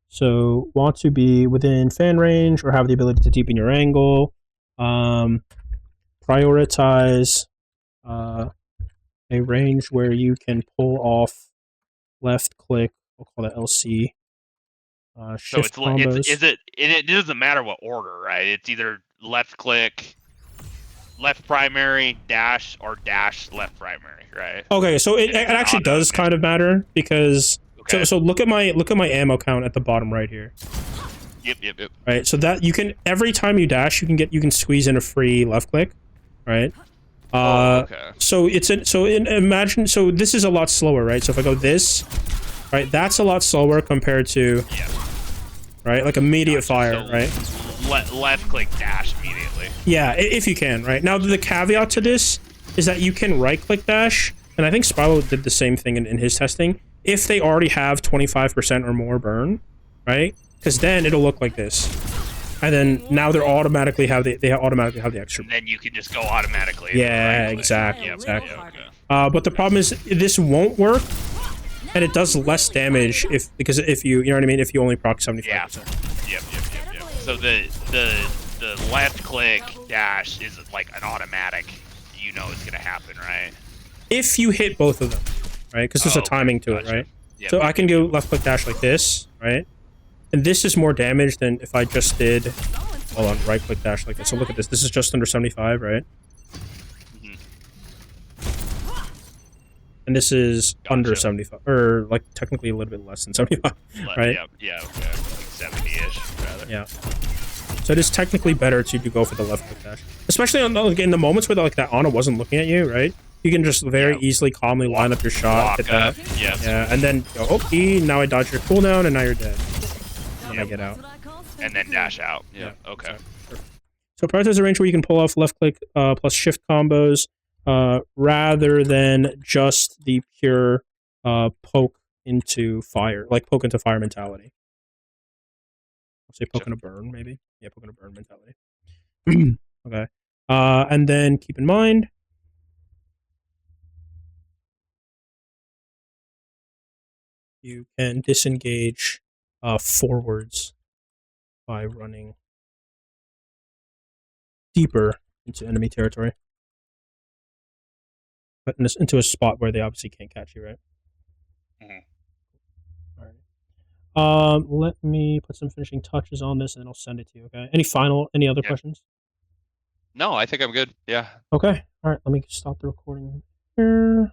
[SPEAKER 2] So want to be within fan range or have the ability to deepen your angle. Prioritize a range where you can pull off left click. We'll call that LC. Shift
[SPEAKER 1] so
[SPEAKER 2] combos.
[SPEAKER 1] it doesn't matter what order, right? It's either left click, left primary, dash, or dash left primary, right?
[SPEAKER 2] Okay, so it actually does kind of matter because so look at my ammo count at the bottom right here.
[SPEAKER 1] Yep.
[SPEAKER 2] Right, so that you can every time you dash, you can squeeze in a free left click, right?
[SPEAKER 1] Okay.
[SPEAKER 2] So imagine this is a lot slower, right? So if I go this, right, that's a lot slower compared to right, like immediate fire,
[SPEAKER 1] so
[SPEAKER 2] right?
[SPEAKER 1] Left click dash immediately.
[SPEAKER 2] Yeah, if you can, right? Now the caveat to this is that you can right click dash, and I think Spylo did the same thing in his testing. If they already have 25% or more burn, right? Because then it'll look like this, and then now they automatically have the extra.
[SPEAKER 1] And then you can just go automatically.
[SPEAKER 2] Yeah, exactly. But the problem is this won't work, and it does less damage because if you know what I mean, if you only proc 75%.
[SPEAKER 1] Yep. So the left click dash is like an automatic. You know it's gonna happen, right?
[SPEAKER 2] If you hit both of them, right? Because there's a timing to it, right?
[SPEAKER 1] Yep.
[SPEAKER 2] So I can do left click dash like this, right? And this is more damage than if I just did, hold on, right click dash like this. So look at this. This is just under 75, right? And this is under 75, or like technically a little bit less than 75, right?
[SPEAKER 1] Yeah, okay. Like 70-ish, rather.
[SPEAKER 2] Yeah. So it is technically better to go for the left click dash. Especially in the moments where like that Ana wasn't looking at you, right? You can just very easily, calmly line up your shot, hit that. Yeah, and then go, oh, E, now I dodge your cooldown, and now you're dead. And I get out.
[SPEAKER 1] And then dash out. Yeah, okay.
[SPEAKER 2] So prioritize a range where you can pull off left click plus shift combos rather than just the pure poke into fire mentality. I'll say poke and a burn, maybe. Yeah, poke and a burn mentality. Okay. And then keep in mind, you can disengage forwards by running deeper into enemy territory. But into a spot where they obviously can't catch you, right? Alright. Let me put some finishing touches on this and then I'll send it to you, okay? Any other questions?
[SPEAKER 1] No, I think I'm good. Yeah.
[SPEAKER 2] Okay. Alright, let me stop the recording here.